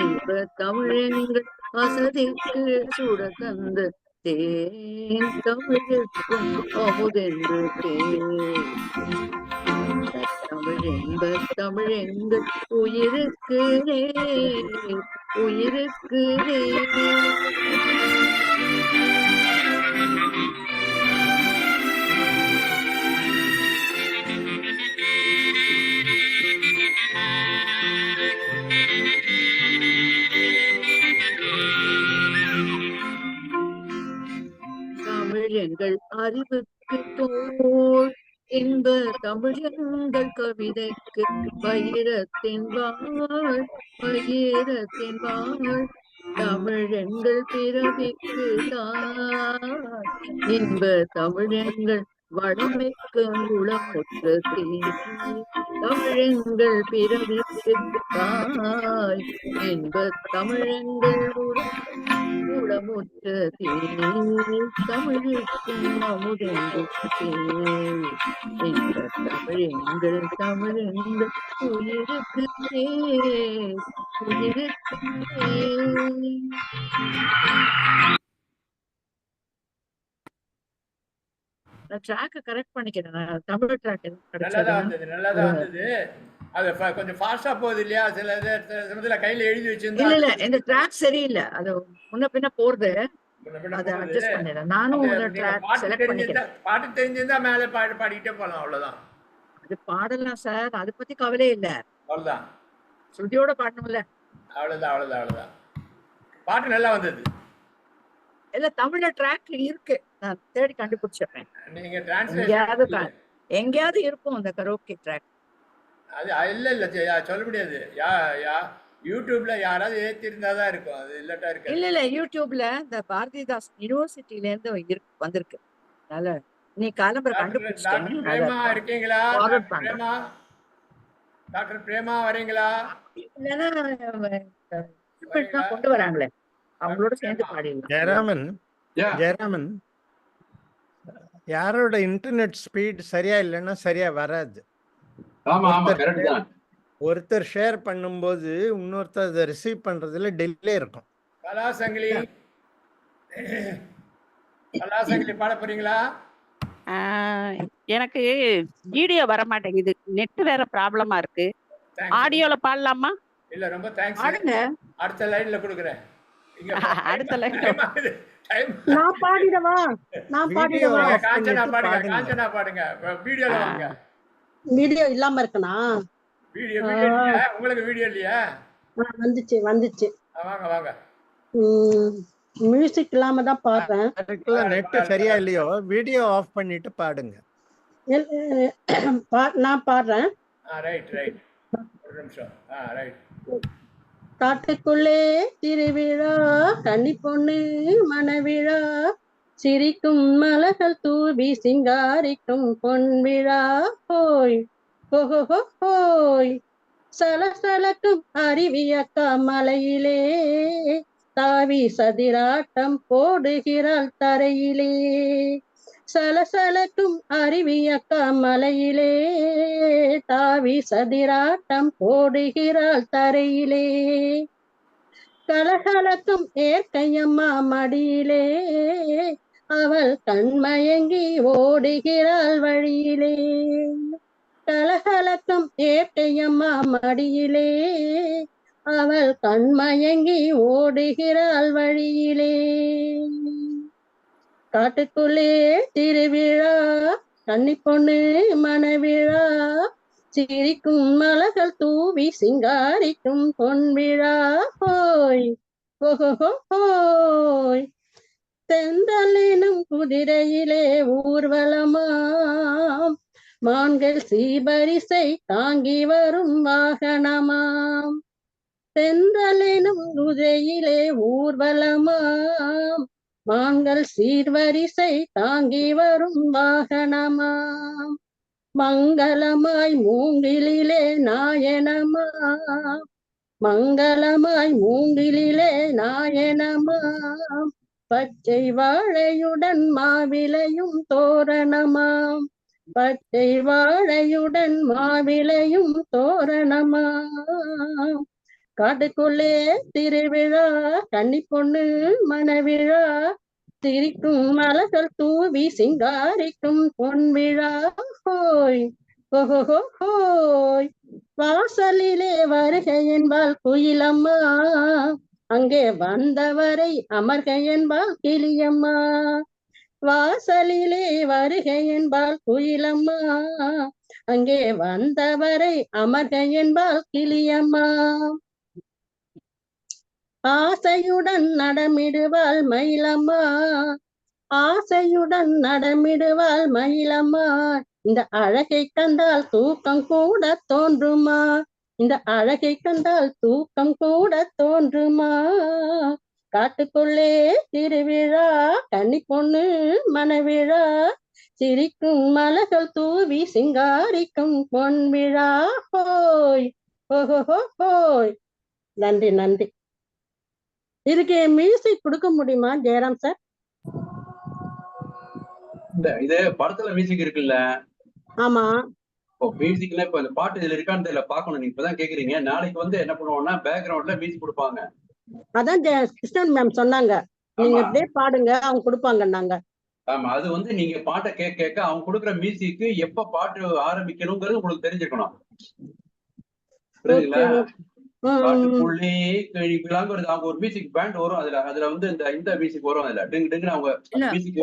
இன்ப தமிழங்கள் அசதிக்கு சுடர் தந்த தேன் தமிழுக்கும் அமுதென்று தேன் தமிழென்ப தமிழெங்கள் உயிருக்கு உயிருக்கு தமிழ் எங்கள் அறிவுக்கு தோல் இன்ப தமிழ் எங்கள் கவிதைக்கு வைரத்தின் வாழ் வைரத்தின் வாழ் தமிழ் எங்கள் பிறவிக்கு தான் இன்ப தமிழ் எங்கள் வளமைக்கு உளமுற்ற தமிழெங்கள் பிறவிக்கு தாய் இன்ப தமிழெங்கள் உளமுற்ற தமிழுக்கும் அமுதென்று இன்ப தமிழெங்கள் தமிழெங்கள் உயிருக்கு உயிருக்கு ட்ராக் கரெக்ட் பண்ணிக்கிறேன். நான் தமிழ் ட்ராக் நல்லாதான் வந்தது நல்லாதான் வந்தது. அது கொஞ்சம் ஃபாஸ்டா போகுது இல்லையா? சில இதுல கையில எழுதி வச்சிருந்தா இல்ல இந்த ட்ராக் சரியில்லை. அது முன்ன பின்ன போறது. அதை அட்ஜஸ்ட் பண்ணிடுறேன். நானும் ஒரு ட்ராக் செலக்ட் பண்ணிக்கிறேன். பாட்டு தெரிஞ்சிருந்தா மேல பாடிக்கிட்டே போலாம். அவ்வளவுதான். அது பாடலாம் சார். அதை பத்தி கவலையே இல்ல. அவ்வளவுதான். ஸ்ருதியோட பாடணும்ல. அவ்வளவுதான். பாட்டு நல்லா வந்தது. இல்ல தமிழ்ல ட்ராக் இருக்கு. நான் தேடி கண்டுபிடிச்சிடுறேன். நீங்க டிரான்ஸ்லேஷன் எங்கேயாவது இருக்கும் அந்த கரோக்கே ட்ராக். அது இல்ல சொல்ல முடியாது. யூடியூப்ல யாராவது ஏத்தி இருந்தாதான் இருக்கும். அது இல்லட்டா இருக்கு. இல்ல யூடியூப்ல இந்த பாரதிதாஸ் யூனிவர்சிட்டில இருந்து வந்திருக்கு. அதனால நீ காலம்பர கண்டுபிடிச்சிட்டேன். பிரேமா இருக்கீங்களா? டாக்டர் பிரேமா வரீங்களா? இல்லன்னா கொண்டு வராங்களே அவங்களோட சேர்ந்து பாடிடலாம். ஜெயராமன் யாரோட இன்டர்நெட் ஸ்பீட் சரியா இல்லைன்னா சரியா வராது. ஒருத்தர் ஷேர் பண்ணும்போது இன்னொருத்தர் அதை ரிசீவ் பண்றதுல டிலே இருக்கும். கலாசங்கிலி பாட போறீங்களா? எனக்கு வீடியோ வர மாட்டேங்குது. நெட் வேற ப்ராப்ளமா இருக்கு. ஆடியோல பாடலாமா? இல்ல ரொம்ப தேங்க்ஸ். அடுத்த லைன்ல கொடுக்குறேன். அடுத்த லைன்ல நான் பாடிடவா? காஞ்சனா பாடுங்க. வீடியோல வாங்க. வீடியோ இல்லாம இருக்கனா? வீடியோ உங்களுக்கு வீடியோ இல்லையா? வந்துச்சு. வாங்க. மியூசிக் இல்லாம தான் பாடுறேன். நெட் சரியா இல்லையோ வீடியோ ஆஃப் பண்ணிட்டு பாடுங்க. நான் பாடுறேன். ரைட் ஒரு நிமிஷம். ரைட். காட்டுக்குள்ளே திருவிழா கன்னி பொண்ணு மணவிழா சிரிக்கும் மலர்கள் தூவி சிங்காரிக்கும் பொன்விழா போய் போய் சலசலக்கும் அருவியக்கா மலையிலே தாவி சதிராட்டம் போடுகிறாள் தரையிலே சலசலக்கும் அருவியக்கா மலையிலே தாவி சதிராட்டம் போடுகிறாள் தரையிலே கலகலக்கும் ஏற்கையம்மா மடியிலே அவள் கண்மயங்கி ஓடுகிறாள் வழியிலே கலகலக்கும் ஏற்கையம்மா மடியிலே அவள் கண்மயங்கி ஓடுகிறாள் வழியிலே காட்டுக்குள்ளே திருவிழா கன்னி பொண்ணு மணவிழா சிரிக்கும் மலர்கள் தூவி சிங்காரிக்கும் பொன்விழா போய் போய் தென்றலினும் குதிரையிலே ஊர்வலமாம், மான்கள் சீபரிசை தாங்கி வரும் வாகனமாம். தென்றலினும் குதிரையிலே ஊர்வலமாம், மான்கள் சீர்வரிசை தாங்கி வரும் வாகனமாம். மங்களமாய் மூங்கிலிலே நாயனமாம், மங்களமாய் மூங்கிலிலே நாயனமாம். பச்சை வாழையுடன் மாவிலையும் தோரணமாம், பச்சை வாழையுடன் மாவிலையும் தோரணமாம். காட்டுக்குள்ளே திருவிழா, கன்னி பொண்ணு மணவிழா, சிரிக்கும் மலர்கள் தூவி சிங்காரிக்கும் பொன்விழா. ஹோய் ஓஹோ ஹோய், வாசலிலே வருகை என்பாள் குயிலம்மா, அங்கே வந்தவரை அமர்கை என்பாள் கிளியம்மா. வாசலிலே வருகை என்பாள் குயிலம்மா, அங்கே வந்தவரை அமர்கை என்பாள் கிளியம்மா. ஆசையுடன் நடமிடுவாள் மயிலம்மா, ஆசையுடன் நடமிடுவாள் மயிலம்மா. இந்த அழகை கண்டால் தூக்கம் கூட தோன்றுமா, இந்த அழகை கண்டால் தூக்கம் கூட தோன்றுமா. காட்டுக்குள்ளே திருவிழா, கன்னி பொண்ணு மணவிழா, சிரிக்கும் மலர்கள் தூவி சிங்காரிக்கும் பொன்விழா. ஹோய் ஓஹோ ஹோய். நன்றி நன்றி. இதுக்கு மியூசிக் கொடுக்க முடியுமா ஜெயராம் சார்? இது படத்துல மியூசிக் இருக்குல்ல? ஆமா. மியூசிக்ல இப்ப இந்த பாட்டு இதுல இருக்கான்னு தெரியல, பாக்கணும். நீங்க இப்பதான் கேக்குறீங்க. நாளைக்கு வந்து என்ன பண்ணுவோம்னா பேக்ரவுண்ட்ல மியூசிக் கொடுப்பாங்க. அதான் கிருஷ்ணன் மேம் சொன்னாங்க, நீங்க அப்படியே பாடுங்க, அவங்க கொடுப்பாங்கன்னாங்க. ஆமா, அது வந்து நீங்க பாட்டை கேட்க கேட்க அவங்க கொடுக்குற மியூசிக்கு எப்ப பாட்டு ஆரம்பிக்கணுங்கிறது உங்களுக்கு தெரிஞ்சுக்கணும். புரியுதுங்களா? காட்டுக்குள்ளே வருது, அவங்க ஒரு மியூசிக் பேண்ட் வரும், அதுல வந்து இந்த மியூசிக் வரும், அதுல டிங் டிங்னு அவங்க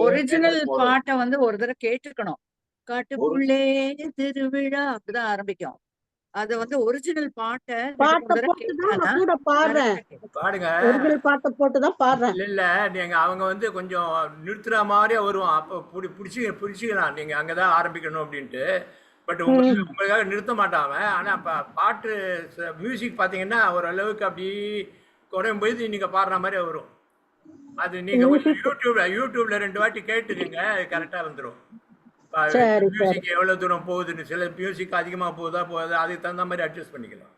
ஒரிஜினல் பாட்டை வந்து ஒரு தடவை கேட்டுக்கணும். காட்டுக்குள்ளே திருவிழா அப்படிதான் ஆரம்பிக்கும். அத வந்து ஒரிஜினல் பாட்டை கூட பாடுறேன், ஒரிஜினல் பாட்டை போட்டுதான் பாடுறேன். இல்ல நீங்க அவங்க வந்து கொஞ்சம் நிறுத்துற மாதிரியே வருவோம், அப்ப புடிச்சுக்கலாம் நீங்க அங்கதான் ஆரம்பிக்கணும் அப்படின்ட்டு. பட் உங்களுக்காக நிறுத்த மாட்டாங்க. ஆனா பாட்டு மியூசிக் பாத்தீங்கன்னா ஓரளவுக்கு அப்படி குறையும் போது நீங்க பாடுற மாதிரி வரும். அது நீங்க யூடியூப்ல 2 வாட்டி கேட்டுக்கங்க, கரெக்டா வந்துடும். மியூசிக் எவ்வளவு தூரம் போகுதுன்னு, சில மியூசிக் அதிகமா போகுதா அதுக்கு தகுந்த மாதிரி அட்ஜஸ்ட் பண்ணிக்கலாம்.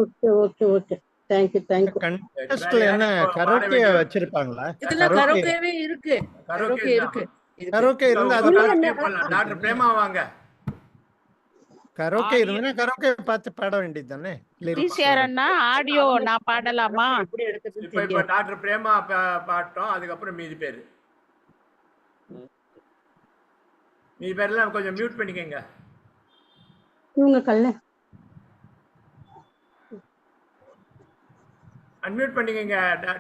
Okay okay okay, thank you thank you. கண்டெஸ்ட்ல என்ன கரோக்கே வச்சிருப்பாங்களா? இதுல கரோக்கேவே இருக்கு, கரோக்கே இருக்கு. கரோக்கே இருந்தா அத பண்ணலாம். டாக்டர் பிரேமா வாங்க. கரோக்கே இருந்தா கரோக்கே பார்த்து பாட வேண்டியது தானே. ஈஸியாரன்னா ஆடியோ நான் பாடலாமா? இப்ப டாக்டர் பிரேமா பாட்டோம், அதுக்கப்புறம் மீதி பேர்லாம் கொஞ்சம் மியூட் பண்ணிக்கங்க. இவங்க கல்ல அன்மியூட் பண்ணிக்கங்க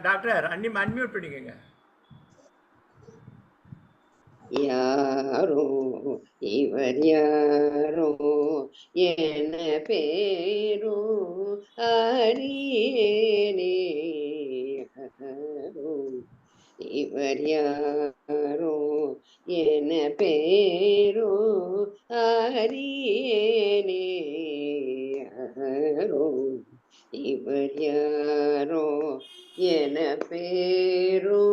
டாக்டர், அன்மியூட் பண்ணிக்கங்க. யாரோ இவர் யாரோ என்ன பேரோ அறியேனே, இவர் யாரோ என்ன பேரோ அறியேனே, இவர் யாரோ என பேரோ.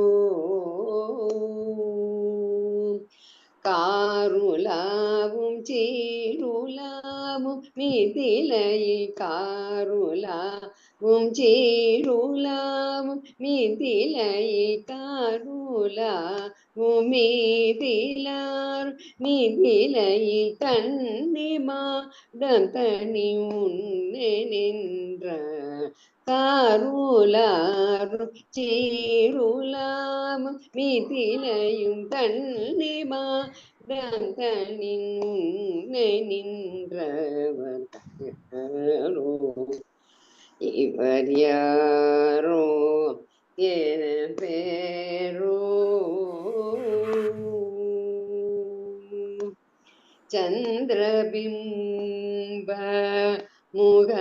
காருலாவும் சீருலாவும் மிதிலையில், காருலாவும் சீருலாவும் மிதிலையில், காருலாவும் மிதிலார் மிதிலையில் தன்னிமாடம் தனி உன்னை நின்ற, காருலாரும் சீருலாமும் மிதிலையும் தன்னிமாடம் தனி உன்னை நின்றவர் யாரோ, இவர் யாரோ என பேரோ. சந்திரபிம்ப முக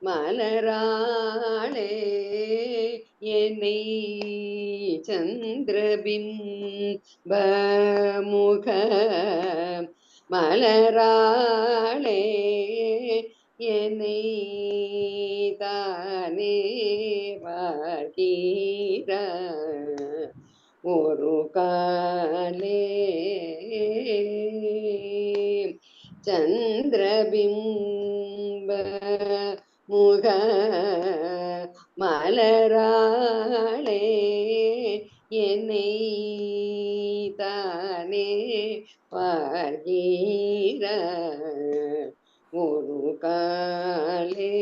மலராளே என்னை சந்திரபிம்பமுக மலராளே என்னை தானே பார்க்கிற ஒரு காலே சந்திரபிம்ப முக மலராளே என்னை தானே பார்க்கிற ஒரு காலே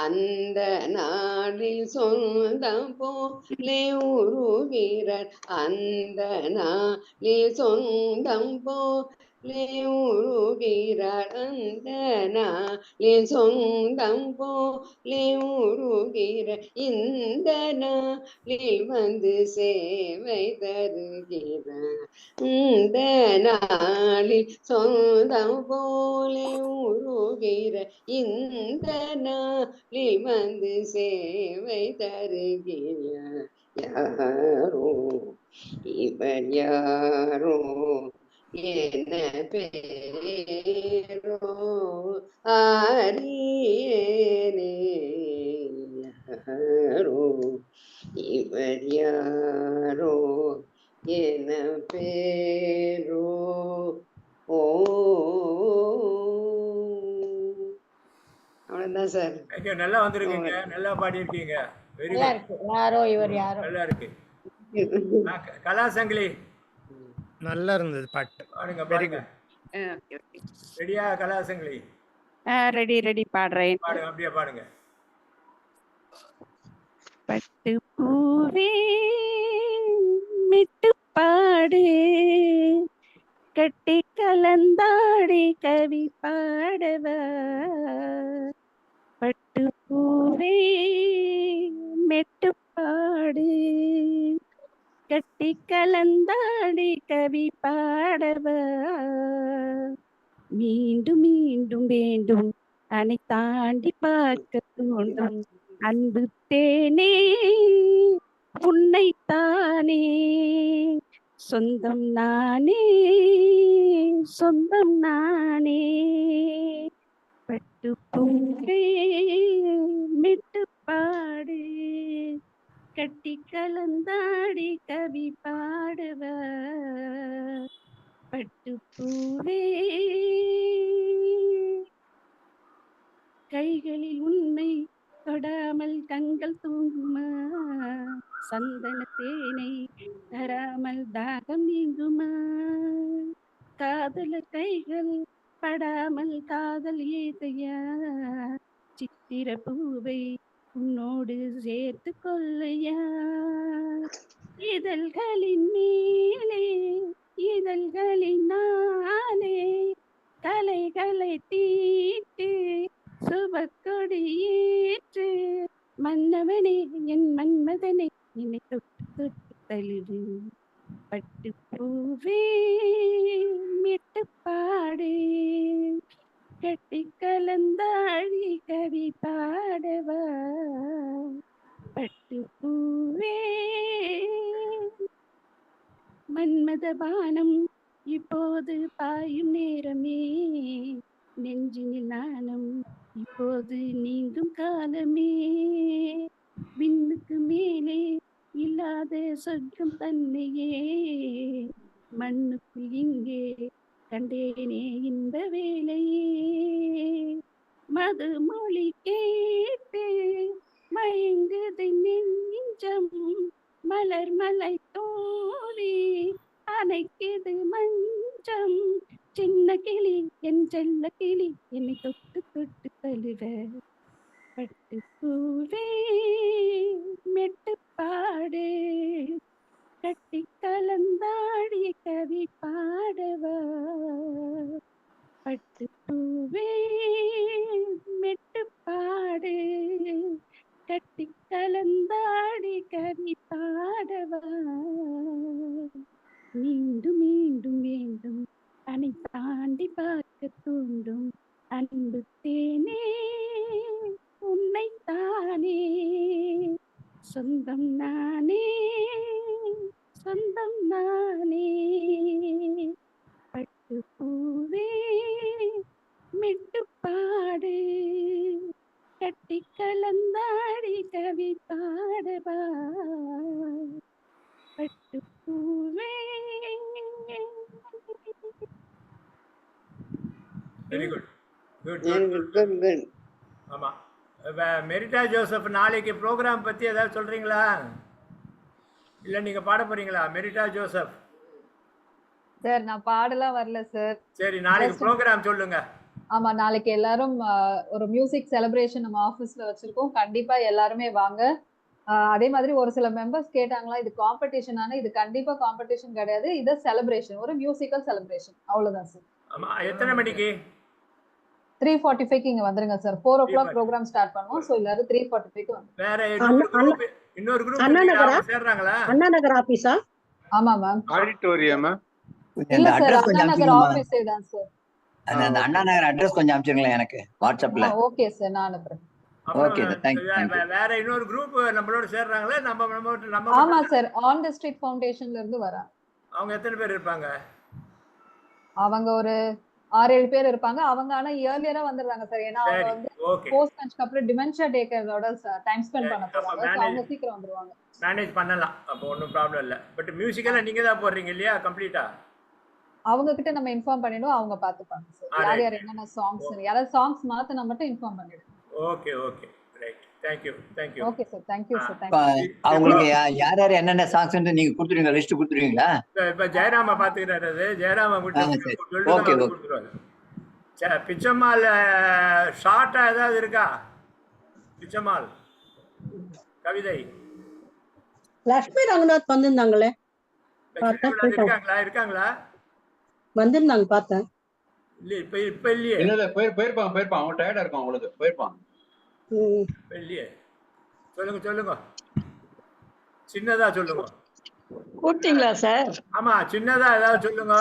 அந்த நாளில் சொந்தம் போலே உருகிறார் அந்த நாளில் சொந்தம் போலே உருகிறார் அந்த நாளில் சொந்தம் போலே உருகிறார் இந்த நாளில் வந்து சேவை தருகிறார் இந்த நாளில் சொந்தம் போலே உருகிற இந்த நாளில் வந்து சேவை தருகிறார் யாரோ இவர் யாரோ என்ன பேரோ ஆரியனே யாரோ இவர் யாரோ என்ன பேரோ ஓ அவ்வளவுதான் சார். நல்லா வந்திருக்கீங்க, நல்லா பாடியிருக்கீங்க. வெரி நல்லா குட். இருக்கு. யாரோ இவர் யாரோ. நல்லா இருக்கு. கலாசங்கிலி நல்லா இருந்தது பாட்டு. பாடுங்க வெரி பாடுங்க. குட். ரெடியா கலாசங்கிலி? ரெடி பாடுறேன். பாடுங்க, அப்படியே பாடுங்க. பட்டு பூவே மிட்டு பாடு கட்டி கலந்தாடி கவி பாடவா பட்டு பூவே மெட்டு பாடு கட்டி கலந்தாடி கவி பாடவா மீண்டும் மீண்டும் வேண்டும் அணை தாண்டி பார்க்க தோன்றும் அன்பு தேனே உன்னைத்தானே சொந்தம் நானே சொந்தம் நானே பட்டு பூவே மிட்டு பாடு கட்டி கலந்தாடி கவி பாடுவ பட்டு பூவே கைகளில் உன்னை தொடாமல் கண்கள் தூங்குமா சந்தன தேனை தராமல் தாகம் நீங்குமா காதல கைகள் படாமல் காதல் ஏதையா சித்திர பூவை உன்னோடு சேர்த்து கொள்ளையா இதழ்களின் மேலே இதழ்களினாலே கலைகளை தீட்டு சுபக்கொடி ஏற்று மன்னவனே என் மன்மதனே என்னை தொட்டு தொட்டு தழுவு பட்டு பூவே மிட்டு பாடு கட்டி கலந்தாழி கவி பாடவா பட்டு பூவே மன்மத பானம் இப்போது பாயும் நேரமே நெஞ்சினில் நாணம் இப்போது நீங்கும் காலமே விண்ணுக்கு மேலே இல்லாத சொர்க்கம் தன்னையே மண்ணுக்குள் இங்கே கண்டேனே இந்த வேலையே மதுமொழி கேட்டு மயங்குது நெஞ்சம் மலர் மலை தோழி அணைக்குது மஞ்சம் சின்ன கிளி என் செல்ல கிளி என்னை தொட்டு தொட்டு தழுவ பட்டு பூவே மெட்டு பாடு கட்டி கலந்தாடி கவி பாடவா பட்டு பூவே மெட்டு பாடு கட்டி கலந்தாடி கவி பாடவா மீண்டும் மீண்டும் வேண்டும் அணை தாண்டி பார்க்க தூண்டும் அன்பு தேனே உன்னைத்தானே சொந்தம் நானே சொந்தம் நானே பட்டு பூவே மிட்டு பாடு கட்டி கலந்தாடி கவி பாடவா பட்டு பூவே. Very good good Very good good, good, good. ஆமா மெரிட்டா ஜோசப் நாளைக்கு ப்ரோக்ராம் பத்தி ஏதாவது சொல்றீங்களா? இல்ல நீங்க பாட போறீங்களா? மெரிட்டா ஜோசப் சார் நான் பாடலாம் வரல சார். சரி நாளைக்கு Just- ப்ரோக்ராம் சொல்லுங்க. ஆமா நாளைக்கு எல்லாரும் ஒரு மியூசிக் செலிப்ரேஷன் நம்ம ஆபீஸ்ல வச்சிருக்கோம். கண்டிப்பா எல்லாருமே வாங்க. அதே மாதிரி ஒரு சில மெம்பர்ஸ் கேட்டாங்களா இது காம்படிஷன், ஆனா இது கண்டிப்பா காம்படிஷன் கிடையாது, இது செலிப்ரேஷன், ஒரு மியூசிக்கல் செலிப்ரேஷன், அவ்வளவுதான் சார். ஆமா எத்தனை மணிக்கு? 3:45க்கு இங்க வந்துருங்க சார். 4 o'clock ப்ரோக்ராம் ஸ்டார்ட் பண்ணுவோம். சோ எல்லாரும் 3:45க்கு வந்து. வேற இன்னொரு குரூப் அண்ணா நகரா? சேர்றாங்களா? அண்ணா நகர் ஆபீஸா? ஆமா மேம். ஆடிட்டோரியமா? இல்ல சார், அட்ரஸ் அண்ணா கொஞ்சம் நகர் அனுப்பிச்சிருங்க ஆபீஸே தான் சார். அந்த அண்ணா நகர் அட்ரஸ் கொஞ்சம் அனுப்பிச்சிருங்களேன் எனக்கு வாட்ஸ்அப்ல. ஓகே சார், நான் அனுப்புறேன். Okay sir, thank you. வேற இன்னொரு குரூப் நம்மளோட சேர்றாங்களா? நம்ம ஆமா சார், ஆன் தி ஸ்ட்ரீட் ஃபவுண்டேஷன்ல இருந்து வராங்க. அவங்க எத்தனை பேர் இருப்பாங்க? அவங்க ஒரு 6-7 பேர் இருப்பாங்க. அவங்க ஆனா இயர்லியரா வந்துடுறாங்க சார். ஏன்னா அவங்க சரி வந்து ஓகே போஸ்ட் லஞ்ச்க்கு அப்புறம் டிமென்ஷியா டேக்கரோட டைம் ஸ்பெண்ட் பண்ண போறாங்க. So அவங்க சீக்கிரம் வந்துருவாங்க. மேனேஜ் பண்ணலாம், அப்போ ஒன்றும் ப்ராப்ளம் இல்லை. பட் மியூசிக்கெல்லாம் நீங்க தான் போடுறீங்க இல்லையா கம்ப்ளீட்டா? அவங்க கிட்ட நம்ம இன்ஃபார்ம் பண்ணிடுவோம், அவங்க பாத்துப்பாங்க சார். யார் யார் என்னென்ன சாங்ஸ், யாராவது சாங்ஸ் மாத்தினா மட்டும் இன்ஃபார்ம் பண்ணிடுங்க. Okay okay right, thank you thank you. Okay sir, thank you sir, thank you. அவங்களுக்கு யார் யார் என்னென்ன சாங்ஸ் நீங்க கொடுத்துருவீங்க, லிஸ்ட் கொடுத்துருவீங்களா? இப்ப ஜெயராமா பாத்துக்கிறாரு, அது ஜெயராமா ஓகே கொடுத்துருவாரு. பிச்சம்மாள் ஷார்ட்டா ஏதாவது இருக்கா? பிச்சம்மாள் கவிதை லட்சுமி ரங்கநாத் வந்திருந்தாங்களே, இருக்காங்களா? வந்திருந்தாங்க பார்த்தேன். இல்ல இப்ப இல்லையே. இல்ல போயிருப்பாங்க அவங்க டயர்டா இருக்கும் அவங்களுக்கு, போயிருப்பாங்க இல்லையே. சொல்லுங்க சின்னதா சொல்லுங்க. கூப்பிட்டீங்களா சார்? ஆமா சின்னதா ஏதாவது சொல்லுங்க,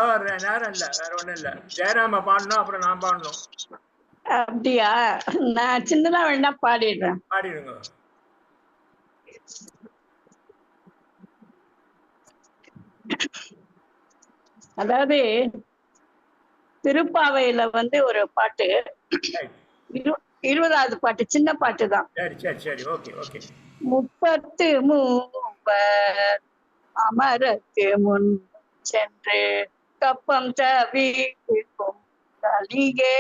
நேரம் இல்ல, வேற ஒண்ணும் இல்ல. ஜெயராம பாடணும், அப்புறம் நான் பாடணும். அப்படியா? நான் சின்னதா வேணா பாடிடுறேன். பாடிடுங்க. அதாவது திருப்பாவையில வந்து ஒரு பாட்டு, 20வது பாட்டு, சின்ன பாட்டு தான். சரி ஓகே ஓகே. 33 அமரத்து முன் சென்று கப்பம் தவிக்கும் கலியே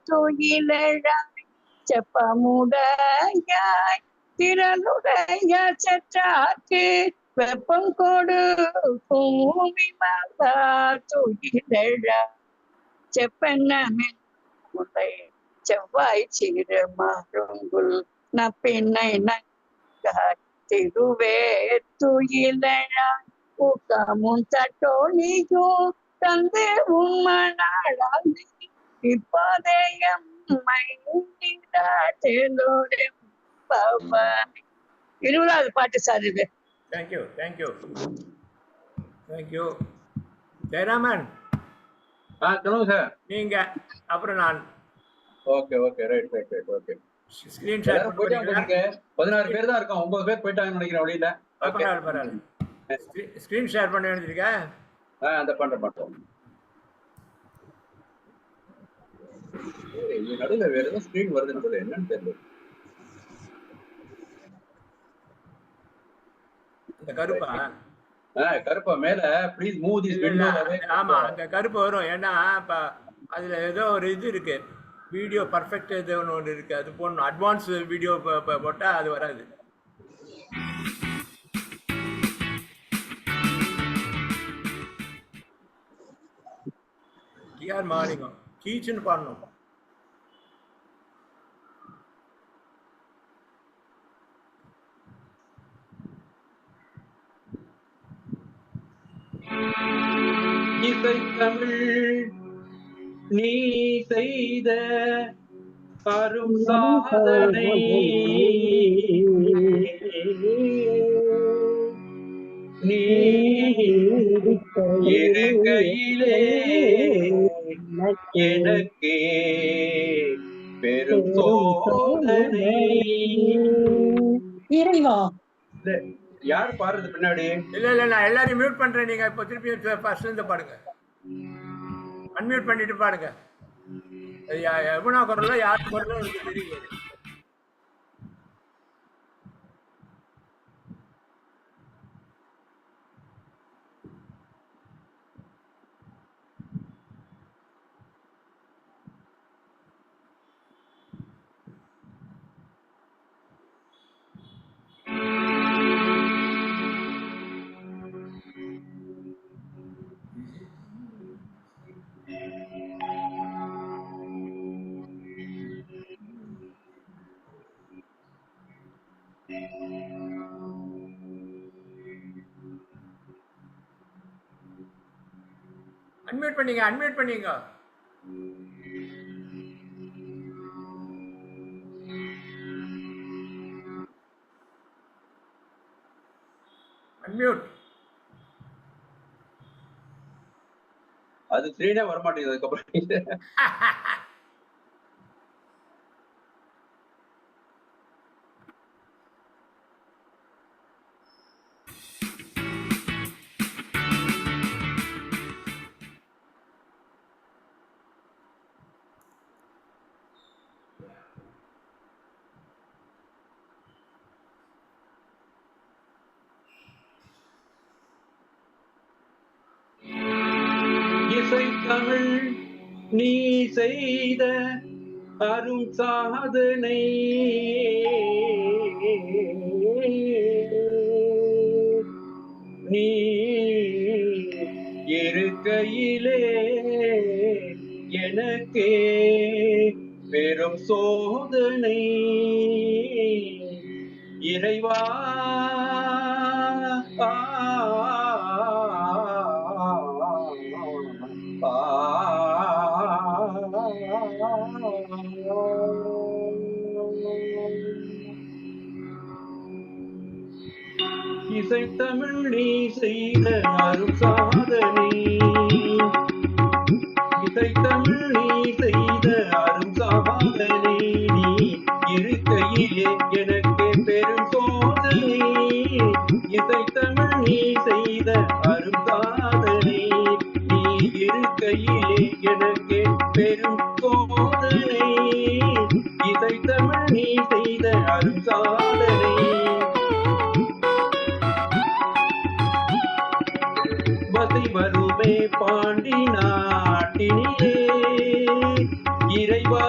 துயிலழாய் செப்பமுடையாய் திரளுடைய செற்றாக்கு வெப்பம் கொடுக்கும் விமலா துயிலழாய் செப்பென்னை செவ்வாய் சீர மருங்குல் நப்பின்னை நங்காய் திருவே துயிலழாய் ஊக்கமும் தட்டோணியும் தந்து உம்மனாளால் இப்போதையம் 20வது பாட்டு சார் இது. தேங்க்யூ ஜெயராமன். சொல்லுங்க சார். நீங்க அப்புறம் நான். Okay right okay. Screen share போயிட்டாங்க. 16 பேர் தான் இருக்கோம், 9 பேர் போயிட்டாங்கன்னு நினைக்கிறேன் வழியில. பரவாயில்ல. ஸ்கிரீன் ஷேர் பண்ண வேண்டியிருக்கா? அந்த பண்றோம். நடுவுல வேற ஏதோ ஸ்கிரீன் வருதுன்னு என்னன்னு தெரியல. இந்த கருப்பா மேல ப்ளீஸ் மூவ் திஸ் விண்டோ. ஆமா அந்த கருப்பு வரும். ஏன்னா இப்ப அதுல ஏதோ ஒரு இது இருக்கு, வீடியோ பர்ஃபெக்ட் இது ஒன்று இருக்கு, அது போடணும். அட்வான்ஸ் வீடியோ போட்டா அது வராது. டிஆர் மாலிங்கம் கீச்சுன்னு பாடணும். இசை தமிழ் நீ செய்த அரும் சாதனை, நீ இருக்கையிலே எனக்கே பெரும் சோதனை. இறைவா யார் பாடுறது பின்னாடி? இல்ல நான் எல்லாரையும் மியூட் பண்றேன். நீங்க இப்போ திருப்பி ஃபர்ஸ்ட்ல இருந்து பாடுங்க. அன்மியூட் பண்ணிட்டு பாடுங்க. யமுனா குரல்ல யார் குரலும் எனக்கு தெரியாது. அன்மியூட் பண்ணீங்க. அன்மியூட். அது ஸ்க்ரீனே வர மாட்டேங்குது அதுக்கப்புறம். இசை தமிழ் நீ செய்த அரும் சாதனை, நீ இருக்கையிலே எனக்கே பெரும் சோதனை. இறைவா இசை தமிழ் நீ செய்த அரும் சாதனை, இசை தமிழ் நீ செய்த அரும் சாதனை, நீ இருக்கையிலே எனக்கு பெரும் சோதனை. இசை தமிழ் நீ செய்த அரும் சாதனை, நீ இருக்கையிலே எனக்கு பெரும் சோதனை. இசை தமிழ் நீ செய்த அரும் சாதனை. வசை வருமே பாண்டி நாட்டினிலே இறைவா,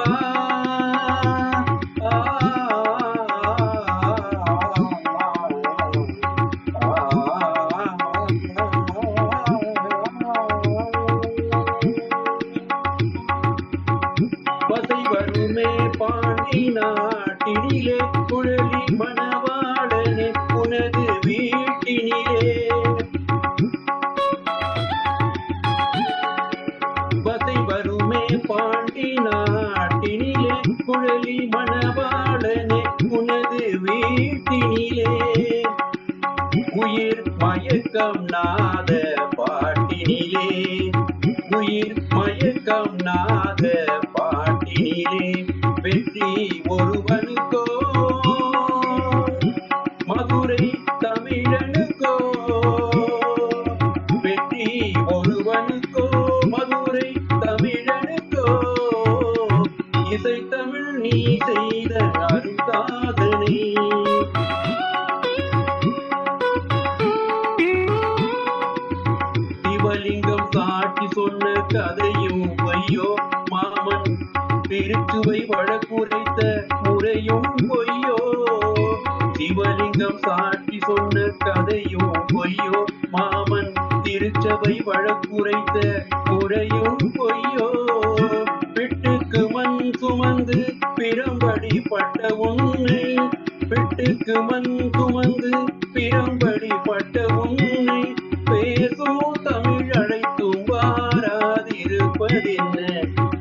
வசை வருமே பாண்டி நாட்டினிலே குழலி மணவாளனே உனது வீட்டினிலே. வசை வருமே பாண்டி நாட்டினிலே குழலி மணவாளனே உனது வீட்டினிலே. உயிர் மயக்கம் நாத பாட்டினிலே, உயிர் மயக்கம் நாத பாட்டினிலே. வெற்றி ஒருவனுக்கோ மதுரை தமிழனுக்கோ, வெற்றி ஒருவனுக்கோ மதுரை தமிழனுக்கோ. இசை தமிழ் நீ செய்த அரும் சாதனை. சிவலிங்கம் சாட்சி சொன்ன கதையும் பொய்யோ, மாமன் திருச்சுவை வழக்குரைத்த முறையும் பொய்யோ. சிவலிங்கம் சாட்சி சொன்ன கதையும் பொய்யோ, மாமன் திருச்சபை வழக்குரைத்த முறையும் பொய்யோ. பிட்டுக்கு மண் சுமந்து பிறம்படி பட்ட உன்னை, பிட்டுக்கு மண் சுமந்து பிறம்படி பட்ட உன்னை. பேசும் தமிழ் அழைத்தும் வாராதிருப்பதென்ன,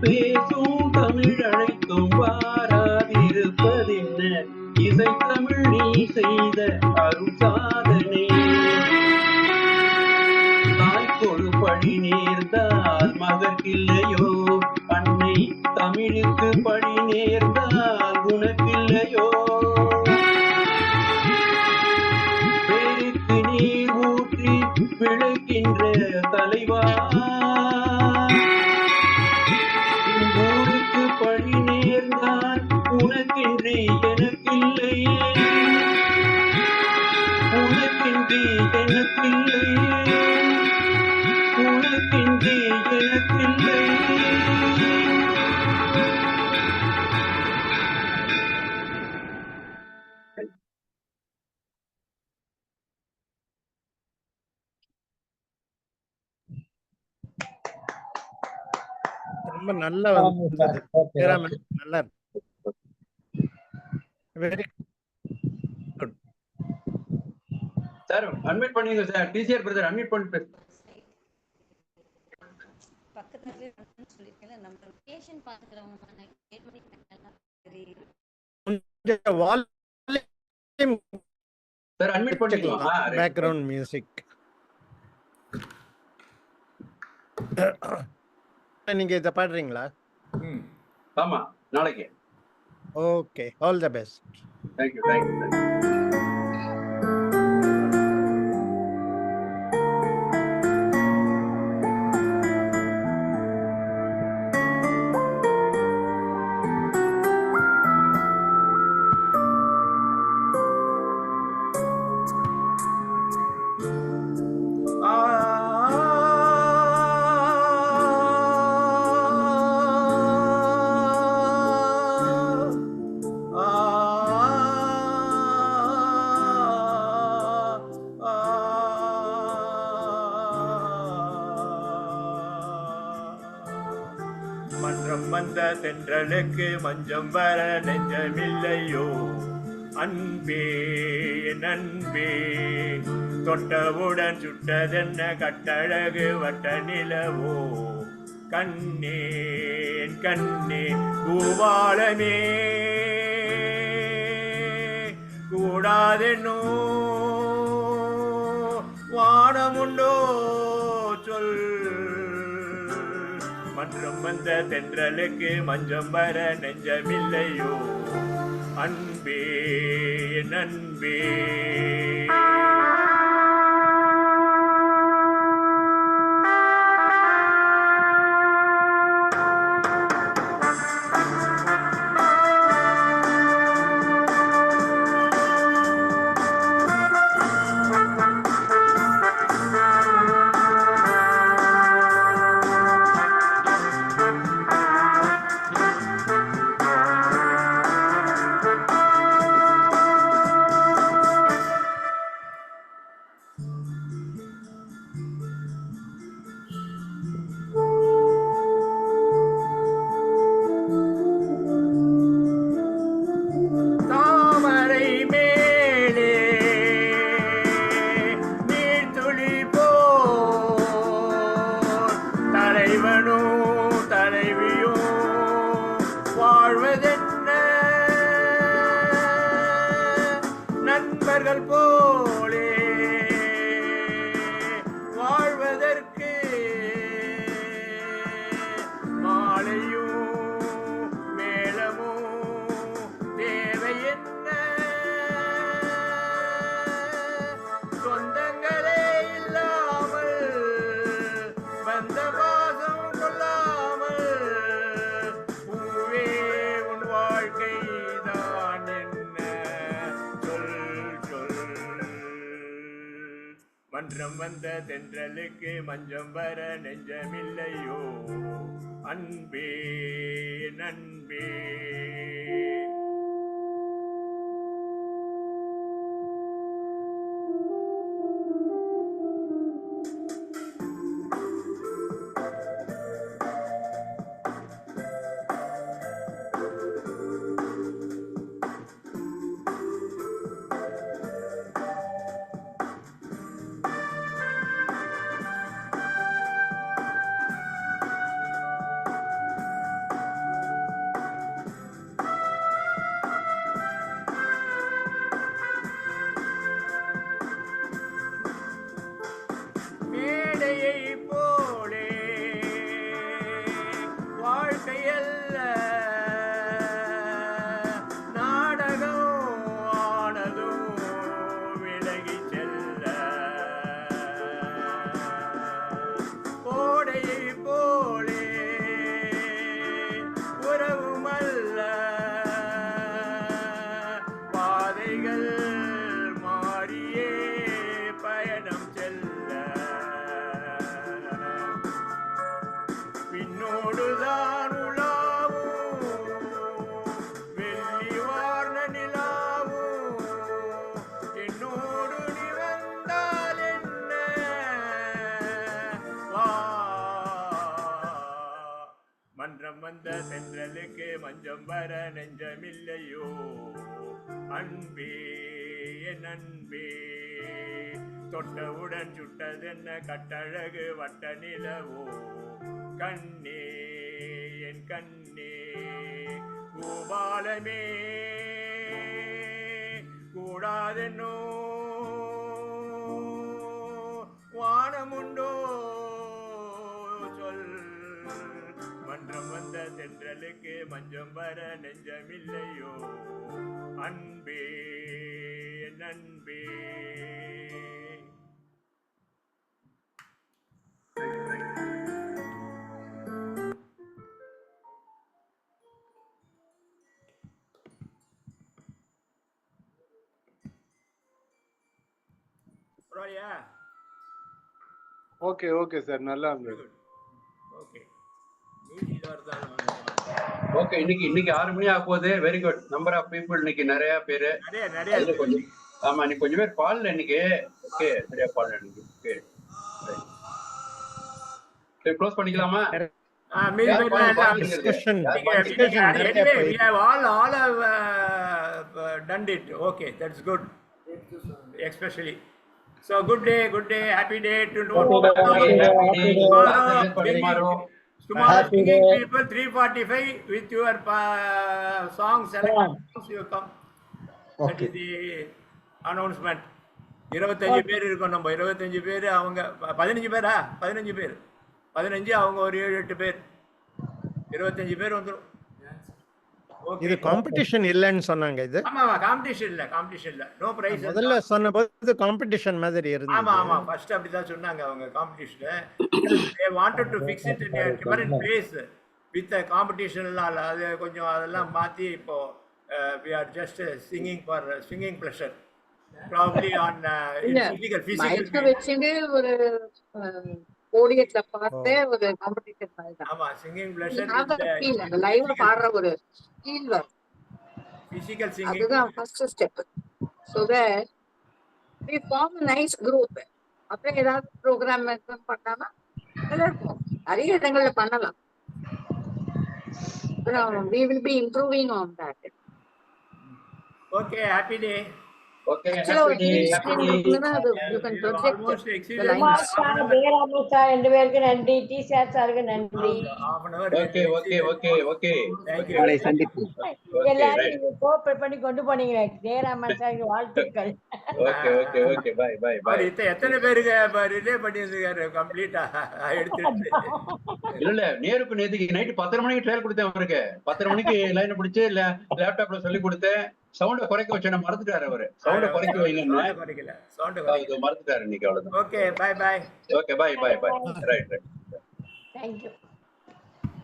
பேசும் தமிழ் அழைத்தும் வாராதிருப்பதென்ன. இசை தமிழ் நீ செய்த அரும் சாதனை. தாய்க்கொரு பழி நேர்ந்தால் மகற்கில்லையோ, அன்னை தமிழுக்கு பழி நேர்ந்தால் உனக்கில்லையோ. பிழைக்கின்ற தலைவா, ஊருக்கு பழி நேர்ந்தான் உனக்கின்றி எனக்கில்லை, உனக்கின்றி எனக்கில்லை, உனக்கின்றி எனக்கில்லை. ரொம்ப நல்லா வந்தது. நல்லா வெரி குட் சார். அட்மிட் பண்ணீங்க சார். டிசிஆர் பிரதர் அட்மிட் பண்ணி சார் அட்மிட் பண்ணிக்கலாம். பேக்ரவுண்ட் மியூசிக் நீங்க இத பாடுறீங்களா? ஆமா, நாளைக்கு. Okay, all the best. Thank you, thank you, thank you. மன்றம் வந்த தென்றலுக்கு மஞ்சம் வர நெஞ்சமில்லையோ அன்பே நண்பே, தொட்டவுடன் சுட்டதென்ன கட்டழகு வட்ட நிலவோ, கண்ணேன் கண்ணே பூவாளமே கூடாதென்னோ வானமுண்டோ சொல். மன்றம் வந்த தென்றலுக்கு மஞ்சம் வர நெஞ்சமில்லையோ அன்பே நண்பே. தாமரை மேலே நீர்த்துளி போல் தலைவனோ தலைவியோ வாழ்வதென்ன, நண்பர்கள் போலே வாழ்வதற்கு மாலையோ மேளமோ தேவை என்ன, சொந்தங்களே இல்லாமல் வந்த பாசம் கொள்ளாமல் பூவே உன் வாழ்க்கை தான் என்ன சொல் சொல். மன்றம் வந்த தென்றலுக்கு மஞ்சம் வர நெஞ்சமில்லையோ அன்பே நண்பே. மஞ்சம் வர நெஞ்சமில்லையோ அன்பே என் அன்பே தொட்டவுடன் சுட்டதென்ன கட்டழகு வட்ட நிலவோ கண்ணே என் கண்ணே பூபாலமே கூடாதென்னோ வானமுண்டோ சொல் மன்றம் வந்த தென்றலுக்கு மஞ்சம் வர நெஞ்சமில்லையோ அன்பே என் அன்பே. ஓகே ஓகே சார், நல்லா இருந்தது. ஓகே ஓகே, இன்னைக்கு 6 மணி ஆக போகுது. Very good. Number of people இன்னைக்கு நிறைய பேரு. அதுல கொஞ்சம் ஆமா, இன்னைக்கு கொஞ்சம் பேர் பாடல இன்னைக்கு. ஓகே, சரியா பாடல இன்னைக்கு. ஓகே, சரி க்ளோஸ் பண்ணிக்கலாமா? Done it. Okay, that's good. Especially. So good day, happy day to tomorrow. Tomorrow singing people 3:45 with your song selections you come. That is the announcement. 25 பேர் இருக்கோம் நம்ம. 25 பேர், அவங்க 15 பேரா? 15 பேர். 15 அவங்க ஒரு 7-8 பேர். 25 பேர் வந்துரும். இது காம்படிஷன் இல்லன்னு சொன்னாங்க. இது ஆமா காம்படிஷன் இல்ல, நோ பிரைஸ். முதல்ல சொன்னபோது காம்படிஷன் மாதிரி இருந்தது. ஆமா ஃபர்ஸ்ட் அப்படி தான் சொன்னாங்க அவங்க. Competition they wanted to fix it in a different place with the competition. அது கொஞ்சம் அதெல்லாம் மாத்தி இப்போ we are just singing for singing pleasure, probably on physical வச்சுட்டு ஒரு ஓடியத்துல பார்த்து ஒரு காம்படிஷன் மாதிரி தான். ஆமா, singing pleasure அந்த லைவ்ல பாடுற ஒரு ஃபீல் வரும். physical singing, அதுதான் first step. so that we form a nice group. அப்புறம் ஏதாவது ப்ரோக்ராம் பண்ணாம எல்லாருக்கும் நிறைய இடங்கள்ல பண்ணலாம். we will be improving on that. okay, happy day. Okay, actually happy day. you can project ரெண்டு பேருக்கு நன்றி. டீச்சர் சாருக்கு நன்றி. ஓகே நாளை சந்திப்போம். எல்லாரும் கோஆபரேட் பண்ணி கொண்டு போனீங்க. ஜெயராமன் சாருக்கு வாழ்த்துக்கள். Okay bye. எத்தனை பேருக்கு ரிலே பண்ணியிருக்காரு கம்ப்ளீட்டா எடுத்துட்டு? இல்ல நேருக்கு நேத்துக்கு நைட் 10:30 மணிக்கு ட்ரையல் கொடுத்தேன் அவருக்கு. 10:30 மணிக்கு லைன் பிடிச்சு லேப்டாப்ல சொல்லி கொடுத்தேன். சவுண்ட குறைக்க வச்சு மறந்துட்டாரு அவரு. சவுண்ட குறைக்க வைங்க, மறந்துட்டாரு இன்னைக்கு. அவ்வளவுதான். Okay, bye. Okay, bye. Right. Thank you.